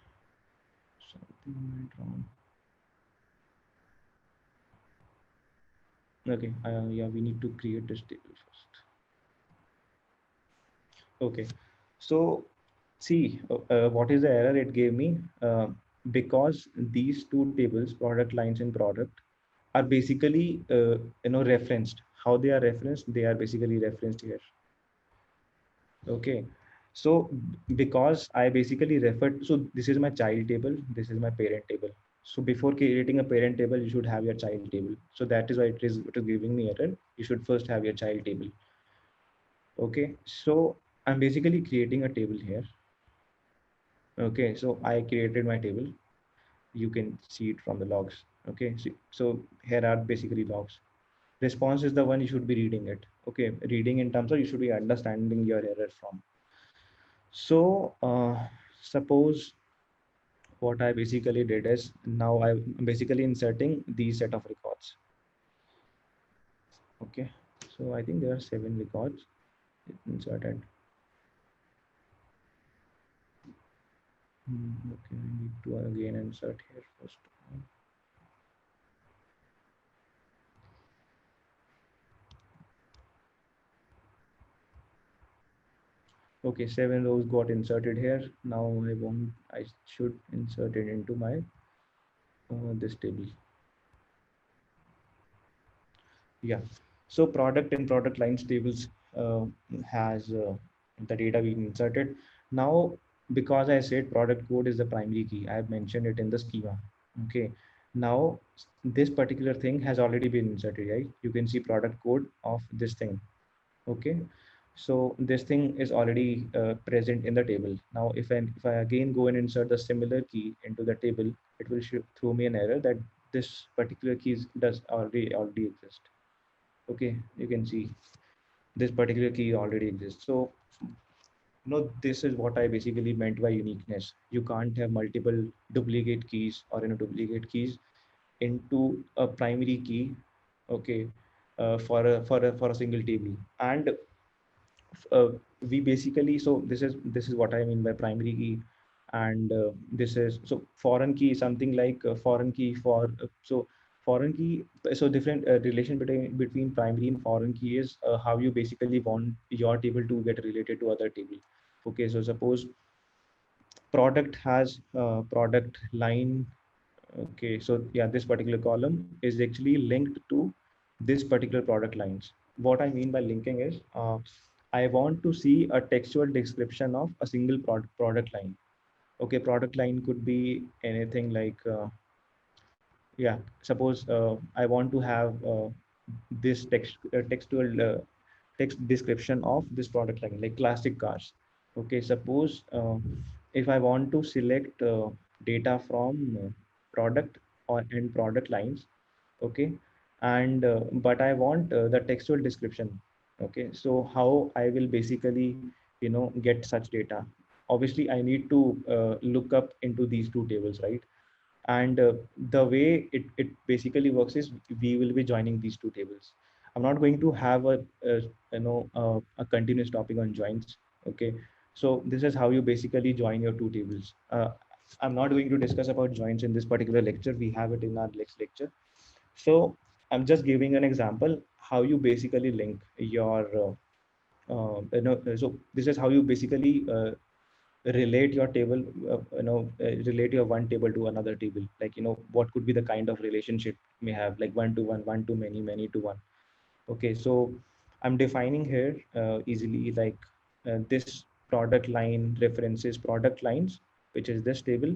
something went wrong. Okay, yeah, we need to create this table first. Okay, so see, what is the error it gave me? Because these two tables, product lines and product, are basically referenced. How they are referenced? They are basically referenced here. Okay, so because I basically referred, so this is my child table, this is my parent table. So before creating a parent table, you should have your child table. So that is why it is giving me error. You should first have your child table. Okay, so I'm basically creating a table here. Okay, so I created my table. You can see it from the logs. Okay, so here are basically logs. Response is the one you should be reading it. Okay, reading in terms of you should be understanding your error from. So suppose what I basically did is, now I'm basically inserting these set of records. Okay, so I think there are 7 records inserted. Okay, I need to again insert here first. Okay, 7 rows got inserted here. Now I should insert it into my this table. Yeah, so product and product lines tables has the data we inserted. Now, because I said product code is the primary key, I have mentioned it in the schema. Okay, now this particular thing has already been inserted, right? You can see product code of this thing. Okay, so this thing is already present in the table. Now if I again go and insert the similar key into the table, it will throw me an error that this particular key does already exist. Okay, you can see this particular key already exists. So this is what I basically meant by uniqueness. You can't have multiple duplicate keys or duplicate keys into a primary key. Okay, for a single table. And uh, we basically, so this is what I mean by primary key. And this is, so foreign key is something like foreign key for so foreign key. So different relation between primary and foreign key is how you basically want your table to get related to other table. Okay, so suppose product has product line. Okay, so yeah, this particular column is actually linked to this particular product lines. What I mean by linking is, I want to see a textual description of a single product line. Okay, product line could be anything like, yeah, suppose I want to have this textual text description of this product line, like classic cars. Okay, suppose if I want to select data from product or and product lines. Okay, and but I want the textual description. Okay, so how I will basically get such data. Obviously, I need to look up into these two tables, right? And the way it basically works is we will be joining these two tables. I'm not going to have a continuous topic on joins. Okay, so this is how you basically join your two tables. I'm not going to discuss about joins in this particular lecture. We have it in our next lecture. So I'm just giving an example how you basically link your so this is how you basically relate your table, relate your one table to another table. Like, what could be the kind of relationship may have, like one to one, one to many, many to one. Okay, so I'm defining here easily, like this product line references product lines, which is this table.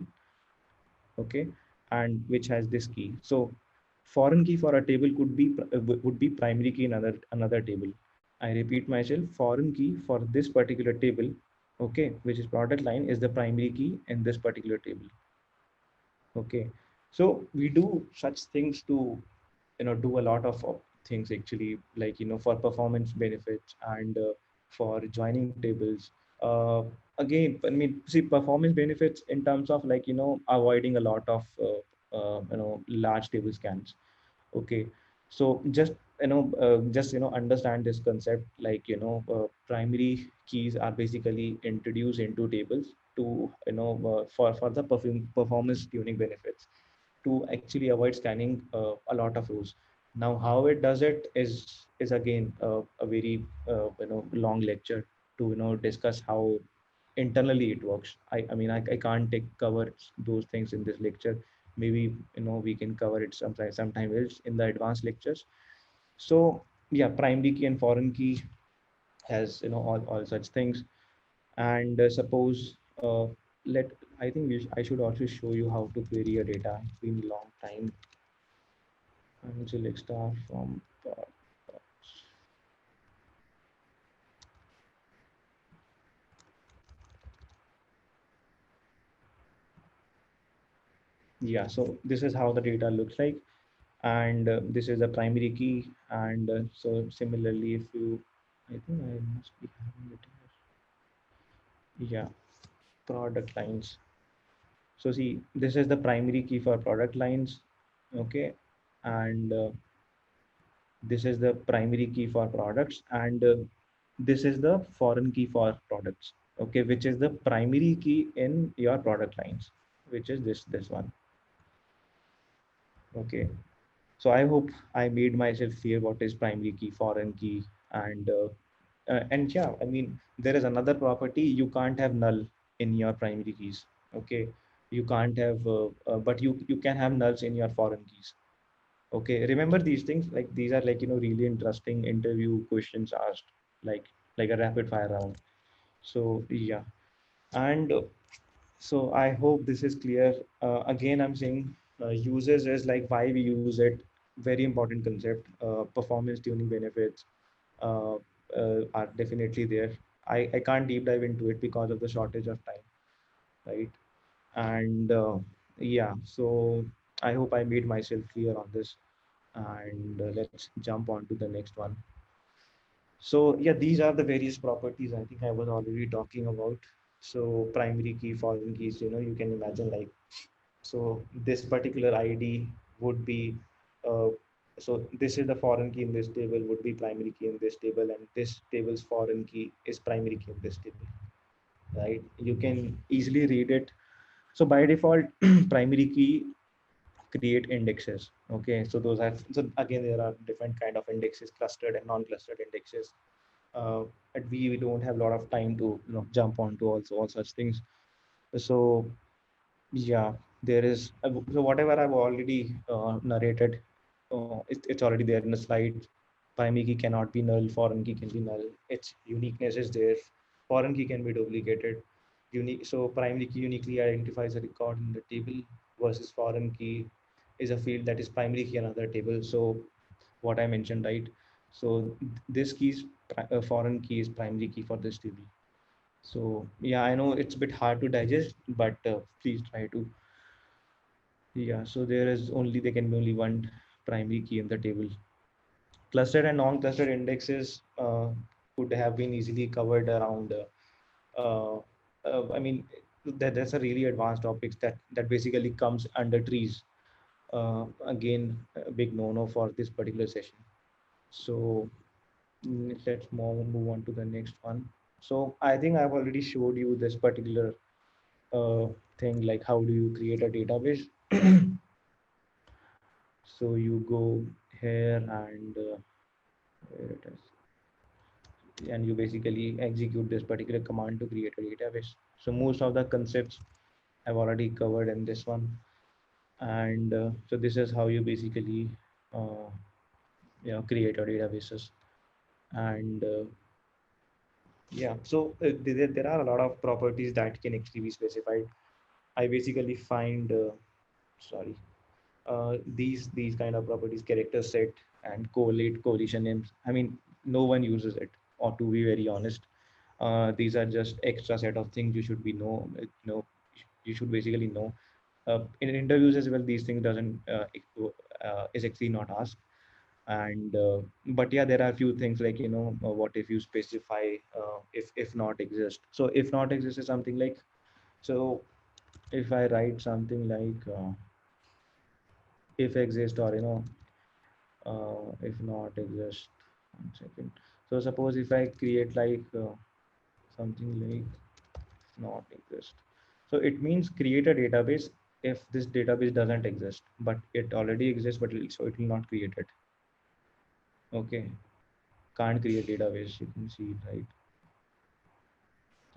Okay, and which has this key. So foreign key for a table could be would be primary key in another table. I repeat myself, foreign key for this particular table, okay, which is product line, is the primary key in this particular table. Okay, so we do such things to do a lot of things actually, like for performance benefits and for joining tables. Again, I mean, see, performance benefits in terms of, like, avoiding a lot of large table scans. Okay, so just understand this concept, like primary keys are basically introduced into tables to for the performance tuning benefits, to actually avoid scanning a lot of rows. Now, how it does it is again a very long lecture to discuss how internally it works. I mean, I can't cover those things in this lecture. Maybe we can cover it sometime else in the advanced lectures. So yeah, primary key and foreign key has all such things. And suppose let I think I should also show you how to query a data. It's been a long time. And select star from yeah, so this is how the data looks like, and this is the primary key. And so similarly, if you, I think I must be having it here. Yeah, product lines. So see, this is the primary key for product lines. Okay, and this is the primary key for products, and this is the foreign key for products. Okay, which is the primary key in your product lines, which is this one. Okay, so I hope I made myself clear what is primary key, foreign key, and yeah, I mean, there is another property: you can't have null in your primary keys. Okay, you can't have but you can have nulls in your foreign keys. Okay, remember these things, like these are, like, really interesting interview questions asked, like a rapid fire round. So yeah, and so I hope this is clear. Again, I'm saying uses is like why we use it. Very important concept. Performance tuning benefits uh, are definitely there. I can't deep dive into it because of the shortage of time, right? And yeah, so I hope I made myself clear on this. And let's jump on to the next one. So yeah, these are the various properties I think I was already talking about. So primary key, foreign keys, you can imagine, like, so this particular ID would be, uh, so this is the foreign key in this table, would be primary key in this table, and this table's foreign key is primary key in this table, right? You can easily read it. So by default, primary key create indexes. Okay, so those are, so again, there are different kind of indexes, clustered and non-clustered indexes. But we don't have a lot of time to jump onto also all such things. So yeah, there is so whatever I've already narrated, it's already there in the slide. Primary key cannot be null, foreign key can be null. Its uniqueness is there. Foreign key can be duplicated. Unique, so primary key uniquely identifies a record in the table, versus foreign key is a field that is primary key in another table. So what I mentioned, right? So this key is foreign key is primary key for this table. So yeah, I know it's a bit hard to digest, but please try to. Yeah, so there can be only one primary key in the table. Clustered and non-clustered indexes could have been easily covered around uh, I mean, that's a really advanced topics that basically comes under trees. Again, a big no-no for this particular session. So let's move on to the next one. So I think I've already showed you this particular uh, thing, like how do you create a database. So you go here and where it is, and you basically execute this particular command to create a database. So most of the concepts I've already covered in this one, and so this is how you basically uh, create your databases. And yeah, so there are a lot of properties that can actually be specified. I basically find sorry these kind of properties, character set and collate, collision names. I mean, no one uses it, or to be very honest, these are just extra set of things you should be you should basically know. In interviews as well, these things doesn't is actually not asked. And but yeah, there are a few things like what if you specify if not exist. So if not exist is something like, so if I write something like if exist, or if not exist, 1 second. So suppose if I create like something like not exist, so it means create a database if this database doesn't exist, but it already exists, but so it will not create it. Okay, can't create database, you can see it, right?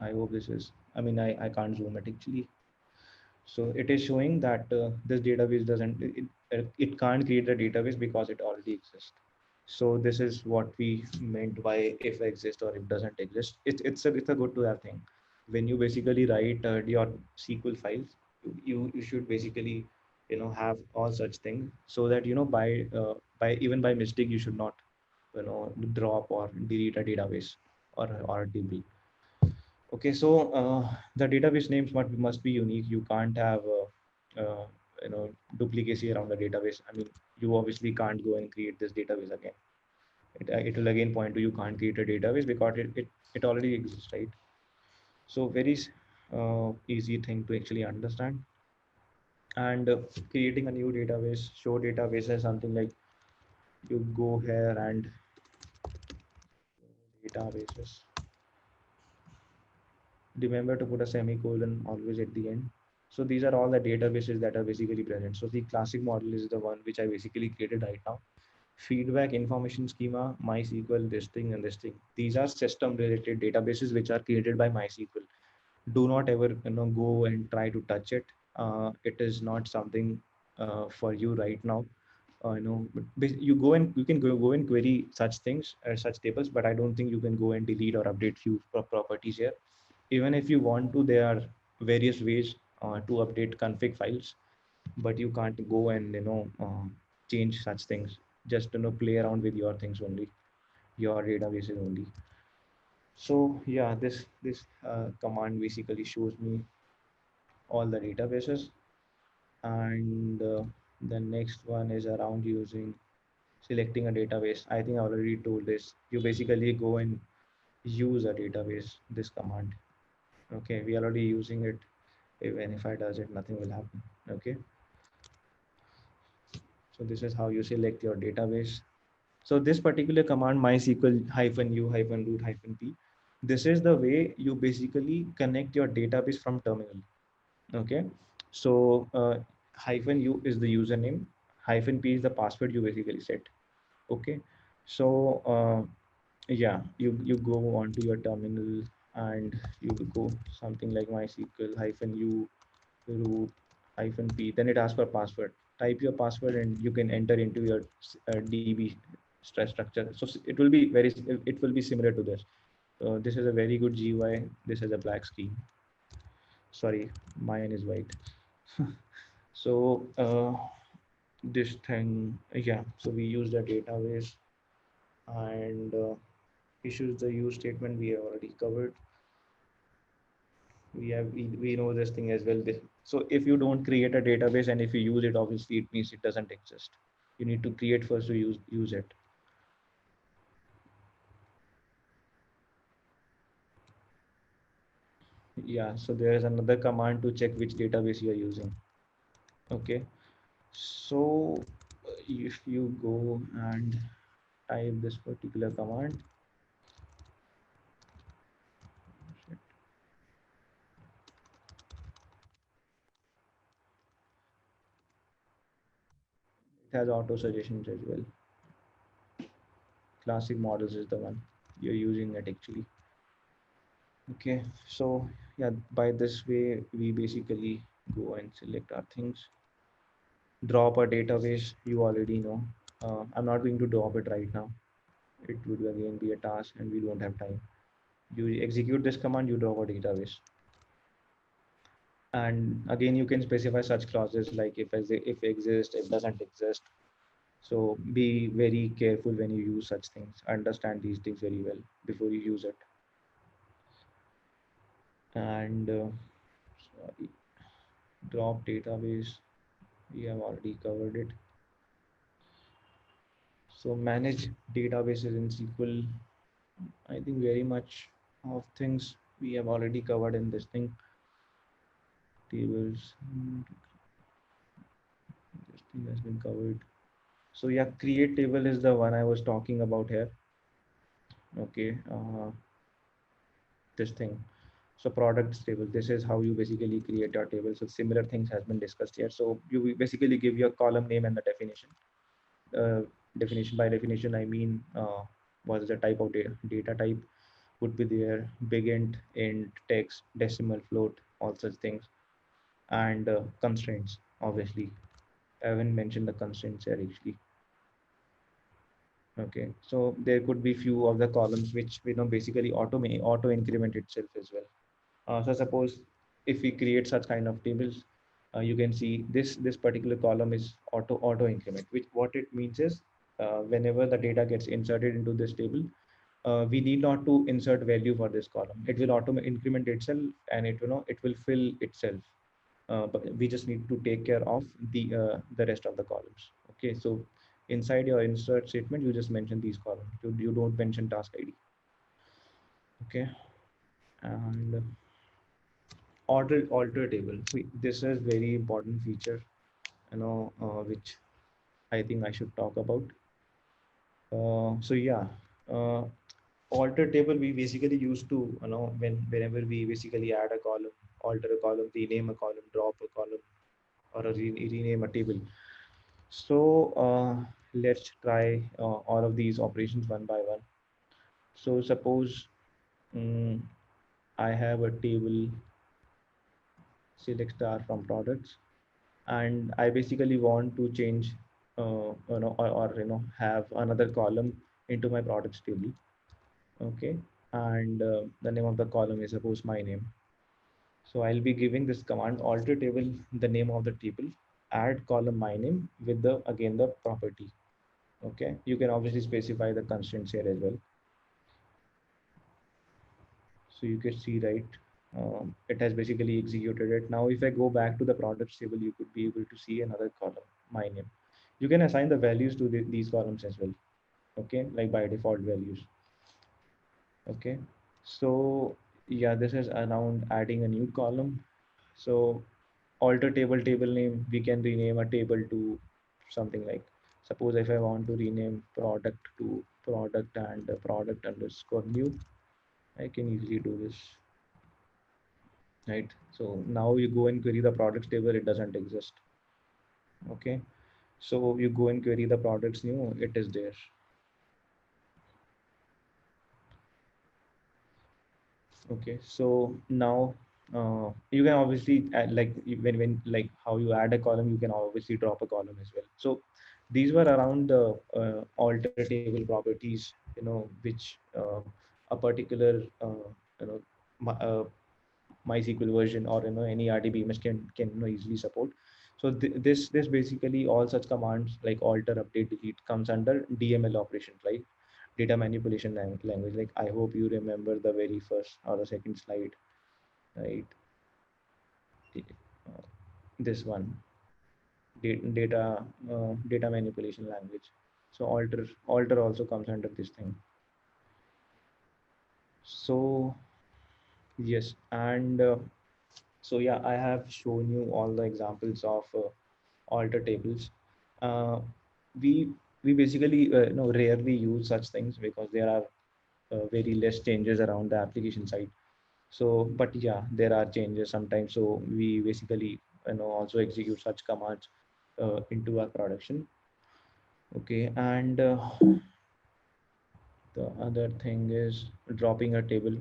I hope this is, I mean, I can't zoom it actually. So it is showing that this database doesn't, it can't create a database because it already exists. So this is what we meant by if exist or if doesn't exist. It's a good to have thing. When you basically write your SQL files, you should basically have all such things, so that by even by mistake you should not drop or delete a database or a table. Okay, so the database names must be unique. You can't have duplicacy around the database. I mean, you obviously can't go and create this database again. It will again point to you can't create a database because it already exists, right? So very easy thing to actually understand. And creating a new database, show database is something like you go here and databases. Remember to put a semicolon always at the end. So these are all the databases that are basically present. So the classic model is the one which I basically created right now. Feedback, information schema, MySQL, this thing and this thing. These are system related databases which are created by MySQL. Do not ever go and try to touch it. It is not something for you right now. But you you can go and query such things, such tables, but I don't think you can go and delete or update few properties here. Even if you want to, there are various ways to update config files, but you can't go and change such things. Just play around with your things only, your databases only. So yeah, this command basically shows me all the databases. And the next one is around using selecting a database. I think I already told this. You basically go and use a database, this command. Okay, we are already using it. Even if I does it, nothing will happen. Okay, so this is how you select your database. So this particular command, MySQL -u-root-p, this is the way you basically connect your database from terminal. Okay, so -u is the username, -p is the password you basically set. Okay, so yeah, you go onto your terminal and you go something like MySQL -u root -p, then it asks for password. Type your password and you can enter into your DB stress structure. So it will be it will be similar to this. This is a very good GUI. This is a black screen. Sorry, mine is white. So this thing, yeah. So we use the database and issues the use statement we have already covered. We know this thing as well. So if you don't create a database and if you use it, obviously it means it doesn't exist. You need to create first to use it. yeah, so there is another command to check which database you are using. Okay, so if you go and type this particular command, it has auto suggestions as well. Classic models is the one you're using it actually. Okay, so yeah, by this way we basically go and select our things. Drop a database, you already know. I'm not going to drop it right now. It would again be a task and we don't have time. You execute this command, you drop a database. And again, you can specify such clauses like if exists, if doesn't exist. So be very careful when you use such things. Understand these things very well before you use it. And sorry, drop database, we have already covered it. So manage databases in SQL. I think very much of things we have already covered in this thing. Tables, this thing has been covered. So yeah, create table is the one I was talking about here. Okay, this thing. So products table, this is how you basically create your table. So similar things has been discussed here. So you basically give your column name and the definition. Definition by definition, I mean, what is the type of data type would be there, big int, text, decimal, float, all such things, and constraints, obviously. I haven't mentioned the constraints here actually. Okay, so there could be few of the columns which basically auto increment itself as well. So suppose if we create such kind of tables, you can see this particular column is auto increment, which what it means is whenever the data gets inserted into this table, we need not to insert value for this column. It will auto increment itself and it will fill itself. But we just need to take care of the rest of the columns. Okay, so inside your insert statement, you just mention these columns. You don't mention task ID. Okay, and alter table. This is very important feature, which I think I should talk about. So yeah, uh, alter table we basically use to whenever we basically add a column, alter a column, rename a column, drop a column, or rename a table. So let's try all of these operations one by one. So suppose I have a table, select star from products, and I basically want to change, or have another column into my products table. Okay, and the name of the column is suppose my name. So I'll be giving this command alter table, the name of the table, add column my name with the again the property. Okay, you can obviously specify the constraints here as well. So you can see, right, it has basically executed it. Now if I go back to the products table, you could be able to see another column, my name. You can assign the values to these columns as well. Okay, like by default values. Okay, so yeah, this is around adding a new column. So alter table name, we can rename a table to something like, suppose if I want to rename product to product and product underscore new, I can easily do this, right? So now you go and query the products table, it doesn't exist. Okay, so you go and query the products new, it is there. Okay, so now you can obviously add, like when like how you add a column, you can obviously drop a column as well. So these were around the alter table properties, which a particular MySQL version or any RDBMS can easily support. So this basically all such commands like alter, update, delete comes under DML operations, right? Data manipulation language. Like I hope you remember the very first or the second slide, right? Uh, this one, data manipulation language. So alter also comes under this thing. So yes, and So yeah, I have shown you all the examples of alter tables. Uh, we we basically rarely use such things because there are very less changes around the application side. So, but yeah, there are changes sometimes. So we basically also execute such commands into our production. Okay, and the other thing is dropping a table.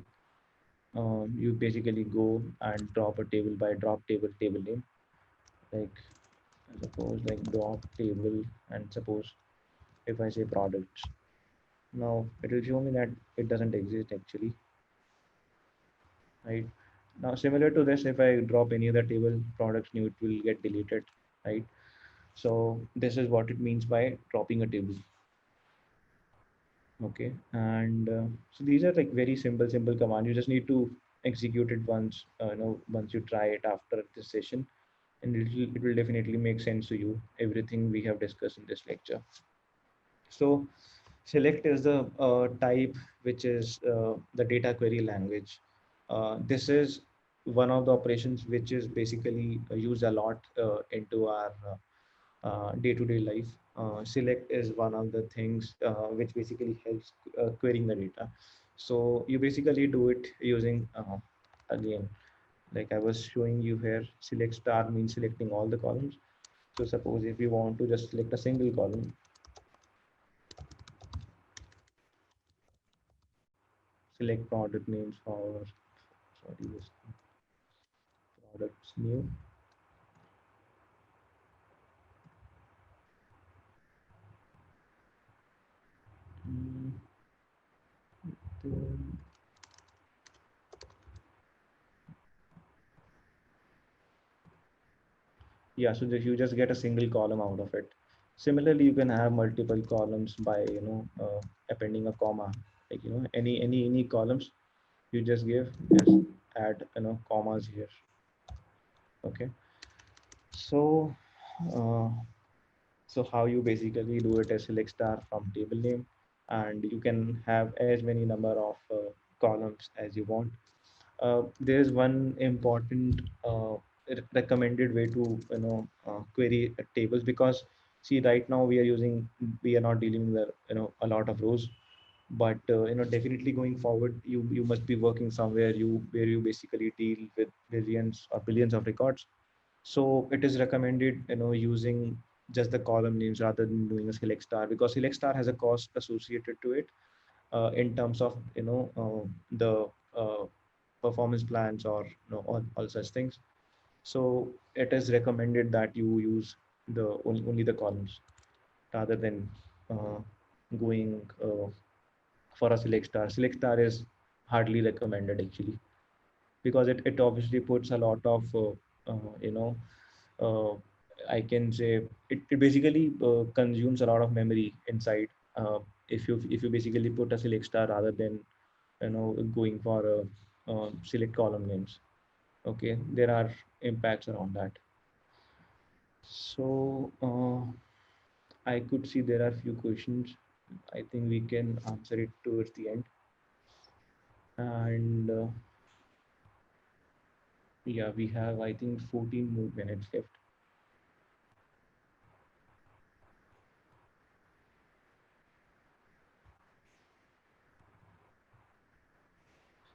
You basically go and drop a table by drop table name. Like suppose like drop table, and suppose if I say products, now it will show me that it doesn't exist actually, right? Now similar to this, if I drop any other table products new, it will get deleted, right? So this is what it means by dropping a table. Okay, and so these are like very simple command. You just need to execute it once, once you try it after this session, and it will definitely make sense to you, everything we have discussed in this lecture. So select is the type which is the data query language. This is one of the operations which is basically used a lot into our day-to-day life. Select is one of the things which basically helps querying the data. So you basically do it using again, like I was showing you here, select star means selecting all the columns. So suppose if you want to just select a single column, select product names for, sorry, this products new. Mm, then- yeah, so that you just get a single column out of it. Similarly, you can have multiple columns by appending a comma, like any columns you just add commas here. Okay, so uh, so how you basically do it is select star from table name, and you can have as many number of columns as you want. There's one important recommended way to query tables, because see right now we are not dealing with a lot of rows, but definitely going forward you must be working somewhere where you basically deal with millions or billions of records. So it is recommended using just the column names rather than doing a select star, because select star has a cost associated to it in terms of the performance plans or all such things. So it is recommended that you use only the columns rather than uh, going for a select star. Select star is hardly recommended actually, because it obviously puts a lot of you know uh, I can say it basically consumes a lot of memory inside. If you basically put a select star rather than going for a select column names. Okay, there are impacts around that. So I could see there are few questions. I think we can answer it towards the end. And yeah, we have I think 14 more minutes left.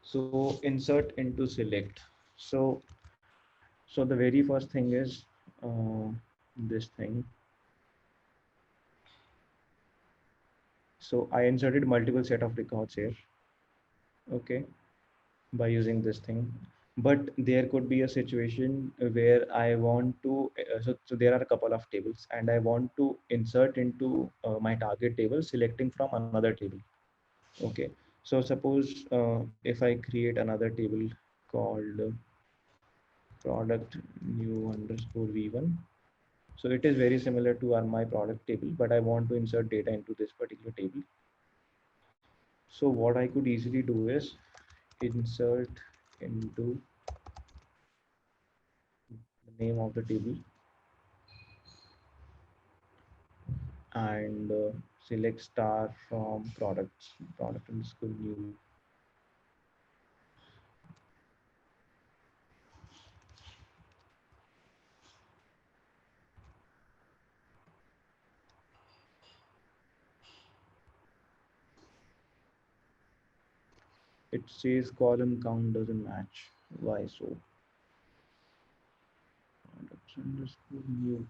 So insert into select. So the very first thing is this thing. So I inserted multiple set of records here. Okay, by using this thing. But there could be a situation where I want to, so there are a couple of tables and I want to insert into my target table, selecting from another table. Okay, so suppose if I create another table called product new underscore v1. So it is very similar to our my product table, but I want to insert data into this particular table. So what I could easily do is insert into the name of the table and select star from products, product underscore new. It says column count doesn't match. Why so? Products underscore new.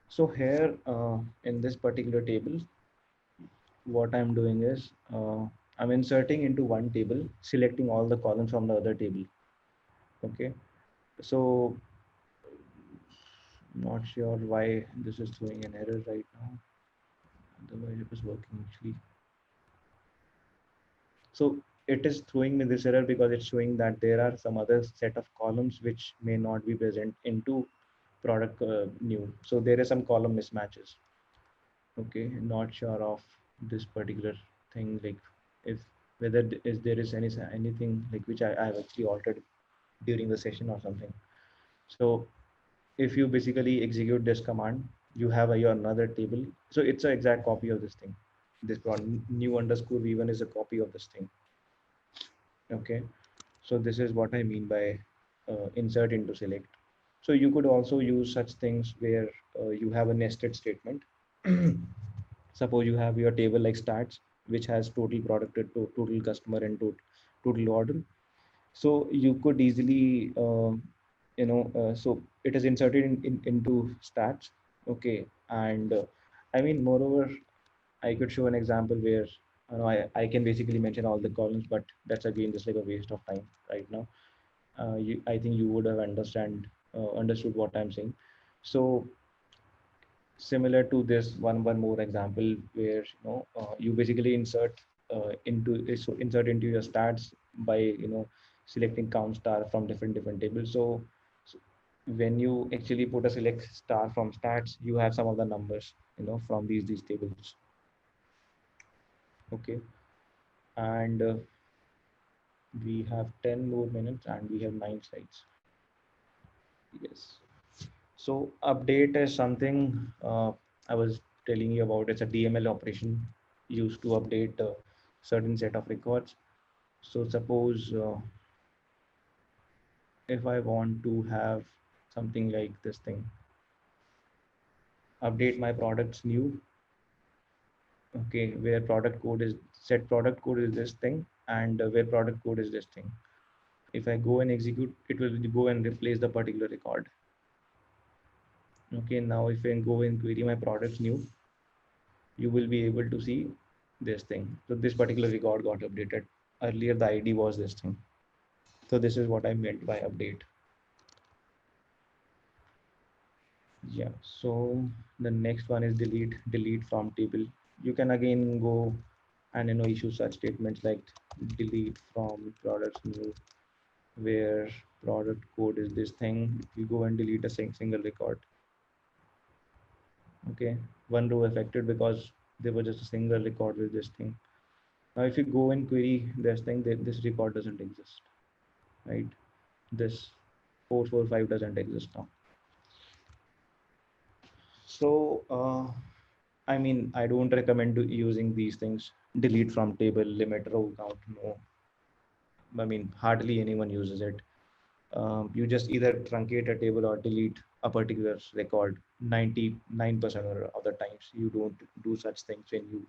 So here in this particular table, what I'm doing is I'm inserting into one table, selecting all the columns from the other table. Okay, so not sure why this is throwing an error right now. Otherwise it was working actually. So it is throwing me this error because it's showing that there are some other set of columns which may not be present into product new. So there is some column mismatches. Okay, not sure of this particular thing, like if whether there is anything like which I have actually altered during the session or something. So if you basically execute this command, you have your another table. So it's an exact copy of this thing. This new underscore v1 is a copy of this thing. Okay, so this is what I mean by insert into select. So you could also use such things where you have a nested statement. Suppose you have your table like stats, which has total product, total customer, and total order. So you could easily, so it is inserted into stats. Okay, and I mean, moreover, I could show an example where I can basically mention all the columns, but that's again just like a waste of time right now. I think you would have understood what I'm saying. So similar to this one more example where you basically insert into your stats by selecting count star from different tables. So when you actually put a select star from stats, you have some of the numbers from these tables. Okay, and we have 10 more minutes and we have 9 slides. Yes. So update is something I was telling you about. It's a DML operation used to update a certain set of records. So suppose if I want to have something like this thing, update my products new. Okay, where product code is set product code is this thing, and where product code is this thing. If I go and execute, it will go and replace the particular record. Okay, now if I go and query my products new, you will be able to see this thing. So this particular record got updated. Earlier the ID was this thing. So this is what I meant by update. Yeah, so the next one is delete from table. You can again go and issue such statements like delete from products new, where product code is this thing. You go and delete a single record. Okay, one row affected because there was just a single record with this thing. Now if you go and query this thing, this record doesn't exist, right? This 445 doesn't exist now. So I mean, I don't recommend using these things. Delete from table, limit row count. No, I mean, hardly anyone uses it. You just either truncate a table or delete a particular record. 99% of the times you don't do such things when you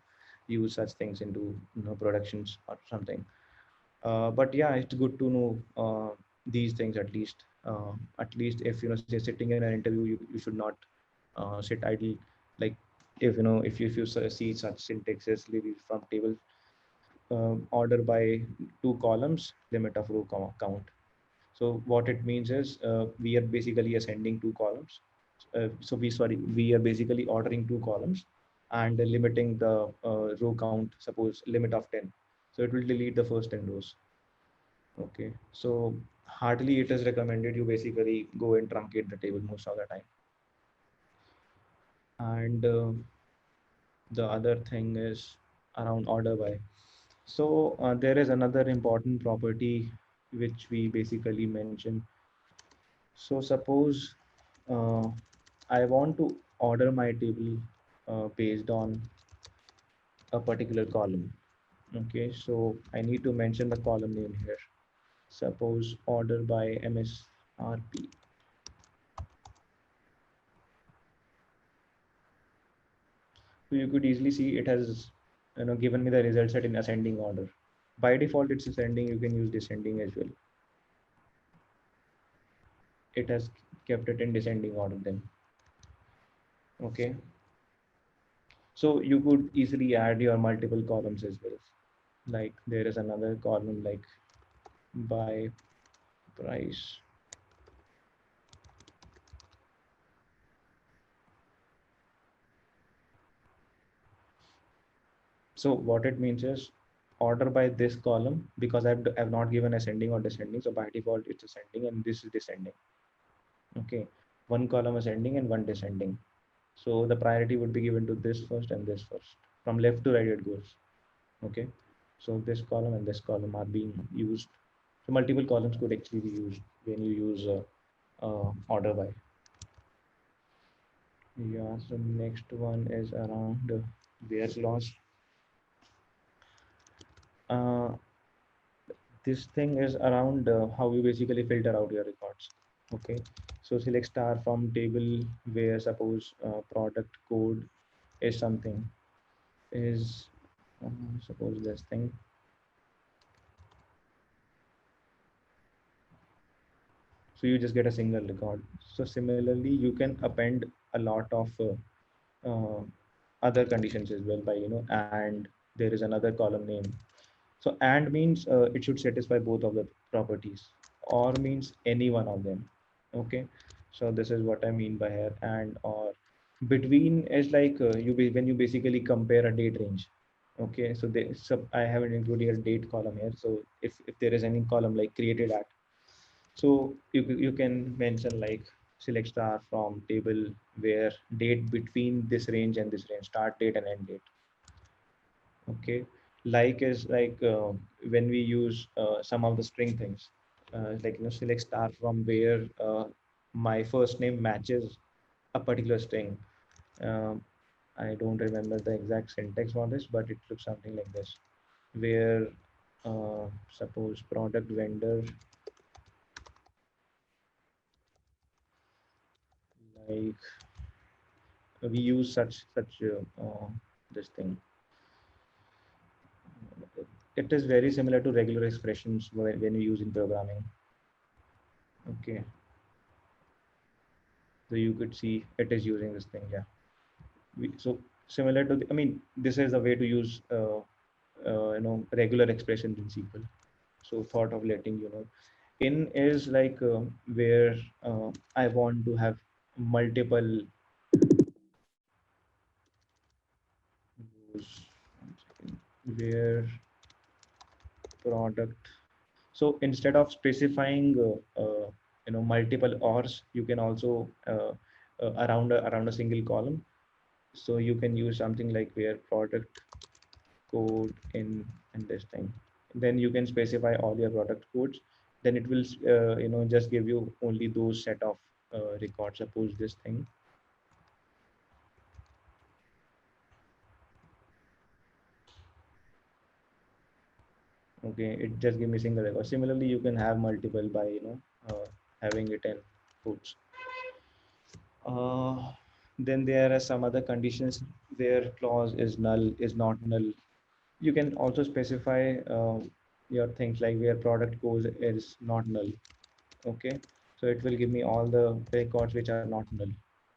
use such things into productions or something. But yeah, it's good to know these things at least. At least if say sitting in an interview, you should not sit idle. Like if you see such syntaxes from table, order by 2 columns, limit of row count. So what it means is we are basically ascending 2 columns. We are basically ordering 2 columns and limiting the row count. Suppose limit of 10. So it will delete the first 10 rows. Okay, so hardly it is recommended you basically go and truncate the table most of the time. And the other thing is around order by. So there is another important property which we basically mention. So suppose I want to order my table based on a particular column. Okay, so I need to mention the column name here. Suppose order by MSRP. So you could easily see it has given me the result set in ascending order. By default, it's ascending. You can use descending as well. It has kept it in descending order then. Okay. So you could easily add your multiple columns as well. Like there is another column like by price. So what it means is order by this column, because I've not given ascending or descending. So by default, it's ascending and this is descending. Okay. One column ascending and one descending. So the priority would be given to this first and this first. From left to right it goes. Okay. So this column and this column are being used. So multiple columns could actually be used when you use order by. Yeah, so next one is around where's loss. This thing is around how you basically filter out your records. Okay, so select star from table where suppose product code is something is suppose this thing. So you just get a single record. So similarly, you can append a lot of other conditions as well by and there is another column name. So and means it should satisfy both of the properties, or means any one of them. Okay, so this is what I mean by here. And or between is like when you basically compare a date range. Okay, so I haven't included a date column here. So if there is any column like created at, so you can mention like select star from table where date between this range and this range, start date and end date. Okay, like is like when we use some of the string things, like select star from where my first name matches a particular string. Um, I don't remember the exact syntax for this, but it looks something like this, where suppose product vendor, like we use such this thing. It is very similar to regular expressions when we use in programming. Okay, so you could see it is using this thing. Yeah, so similar to I mean, this is a way to use regular expressions in SQL. So thought of letting you know. In is like where I want to have multiple where product. So instead of specifying multiple ors, you can also around a single column. So you can use something like where product code in this thing. Then you can specify all your product codes. Then it will just give you only those set of records. Suppose this thing. Okay, it just give me single record. Similarly, you can have multiple by having it in quotes. Then there are some other conditions where clause is null, is not null. You can also specify your things like where product goes is not null. Okay, so it will give me all the records which are not null,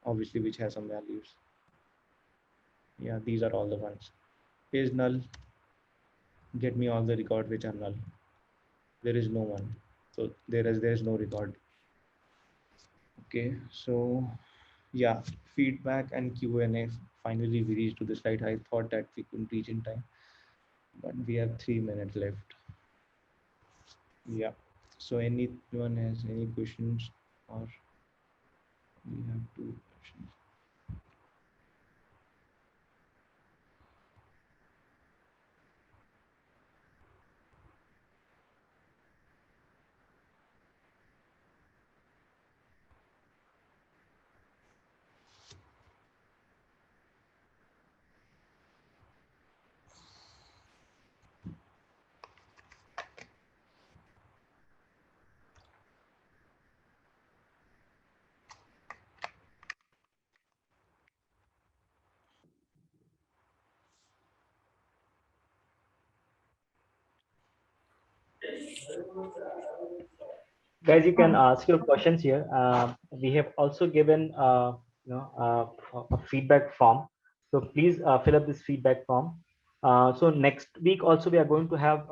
obviously which has some values. Yeah, these are all the ones. Is null, get me all the records which are null. There is no one, so there is no record. Okay, so yeah, feedback and Q&A. Finally we reached to the slide. I thought that we couldn't reach in time, but we have 3 minutes left. Yeah, so anyone has any questions, or we have 2 questions. Guys, you can ask your questions here. We have also given a feedback form, so please fill up this feedback form. So next week also we are going to have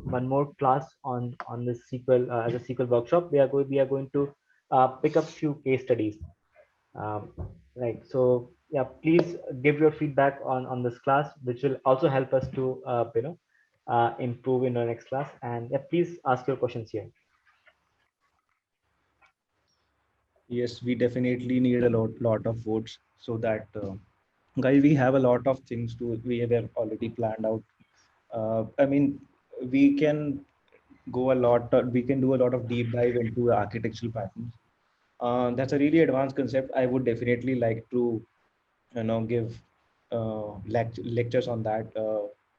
one more class on this SQL as a SQL workshop. We are going to pick up few case studies. Um, right. So yeah, please give your feedback on this class, which will also help us to improve in our next class. And yeah, please ask your questions here. Yes, we definitely need a lot of votes so that guys, we have a lot of things we have already planned out. I mean, we can we can do a lot of deep dive into architectural patterns. That's a really advanced concept. I would definitely like to, give lectures on that.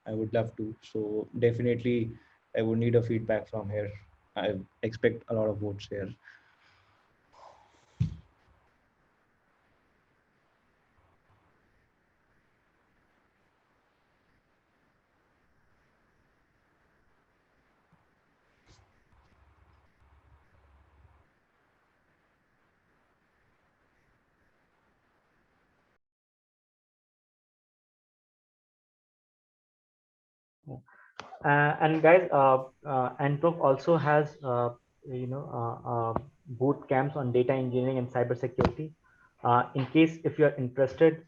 I would love to. So definitely, I would need a feedback from here. I expect a lot of votes here. And guys, Anprof also has boot camps on data engineering and cybersecurity. In case if you are interested,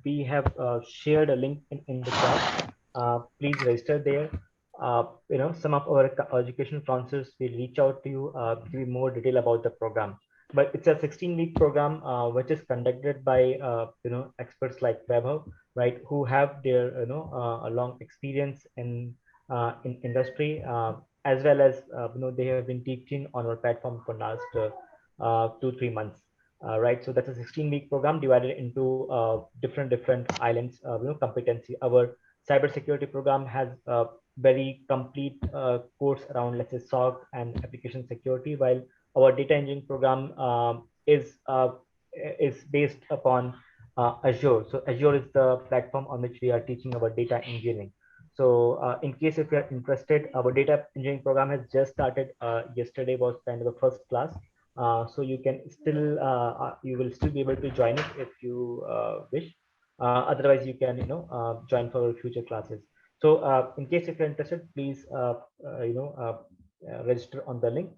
we have shared a link in the chat. Please register there. Some of our education sponsors will reach out to you, give you more detail about the program. But it's a 16-week program which is conducted by experts like Vaibhav, right, who have their a long experience in industry, as well as they have been teaching on our platform for last 2-3 months, right? So that's a 16-week program divided into different islands, competency. Our cybersecurity program has a very complete course around, let's say, SOC and application security, while our data engineering program is based upon Azure. So Azure is the platform on which we are teaching our data engineering. So in case if you're interested, our data engineering program has just started. Yesterday was kind of the first class. So you can still, you will still be able to join it if you wish. Otherwise, you can, join for future classes. So in case if you're interested, please, register on the link.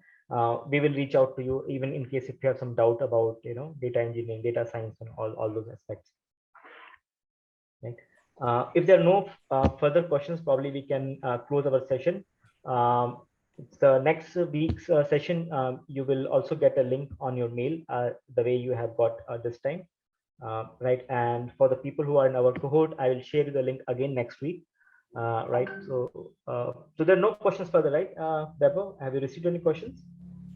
We will reach out to you even in case if you have some doubt about, data engineering, data science, and all those aspects. Right. If there are no further questions, probably we can close our session. The next week's session, you will also get a link on your mail, the way you have got this time, right? And for the people who are in our cohort, I will share the link again next week, right? So there are no questions further, right? Bebo, have you received any questions?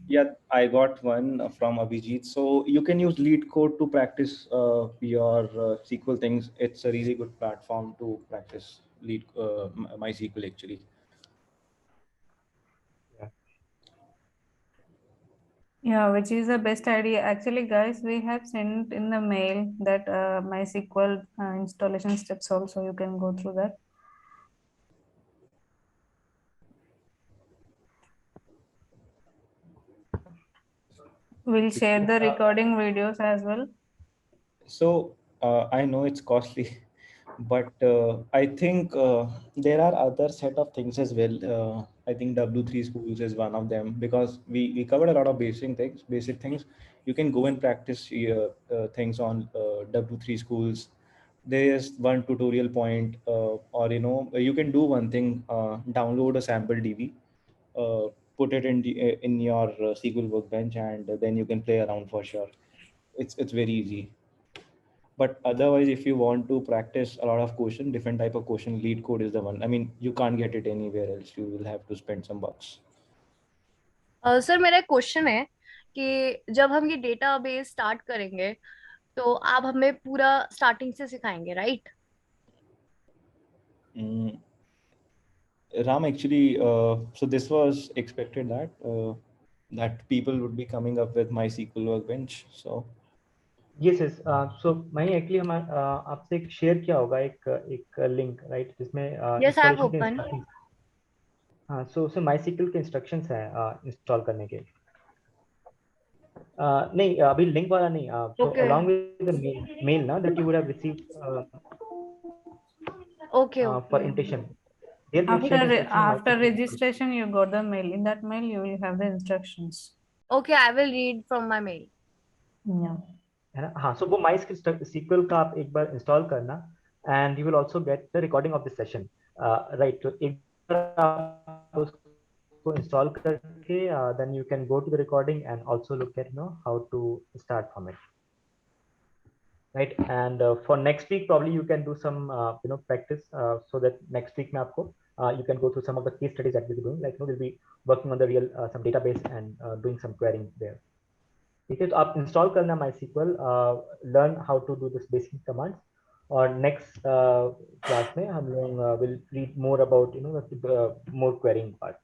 Yeah, I got one from Abhijit. So you can use LeetCode to practice your SQL things. It's a really good platform to practice MySQL actually. Yeah, which is the best idea. Actually, guys, we have sent in the mail that MySQL installation steps also. You can go through that. We'll share the recording videos as well. So I know it's costly, but I think there are other set of things as well. I think W3 schools is one of them, because we covered a lot of basic things. You can go and practice things on W3 schools. There is one tutorial point, or you can do one thing: download a sample DB, put it in your SQL workbench, and then you can play around for sure. It's very easy. But otherwise, if you want to practice a lot of different type of question, LeetCode is the one. I mean, you can't get it anywhere else. You will have to spend some bucks. Sir मेरा एक question है कि जब हम ये database start करेंगे तो आप हमें पूरा स्टार्टिंग से सिखाएंगे, right? Ram, actually, so this was expected that people would be coming up with MySQL workbench. So Yes, yes. So मैं actually हम आपसे एक share किया होगा एक link, right, जिसमें Yes, I have installation के opened. instructions. हाँ, so MySQL के instructions हैं install करने के। नहीं, अभी लिंक वाला नहीं, so Okay. along with the mail ना that you would have received Okay, for okay. invitation. There we have shared instruction how After to- registration, you got the mail. In that mail, you will have the instructions. Okay, I will read from my mail. Yeah. है ना? हाँ, so वो MySQL का आप एक बार install करना, and you will also get the recording of the session, right? तो एक बार आप उसको install करके, then you can go to the recording and also look at how to start from it, right? And for next week probably you can do some practice, so that next week में आपको you can go through some of the case studies that we'll be doing, like we'll be working on the real some database and doing some querying there. ठीक है, तो आप install करना MySQL, learn how to do this basic commands, और next class में हम लोग will read more about more querying part.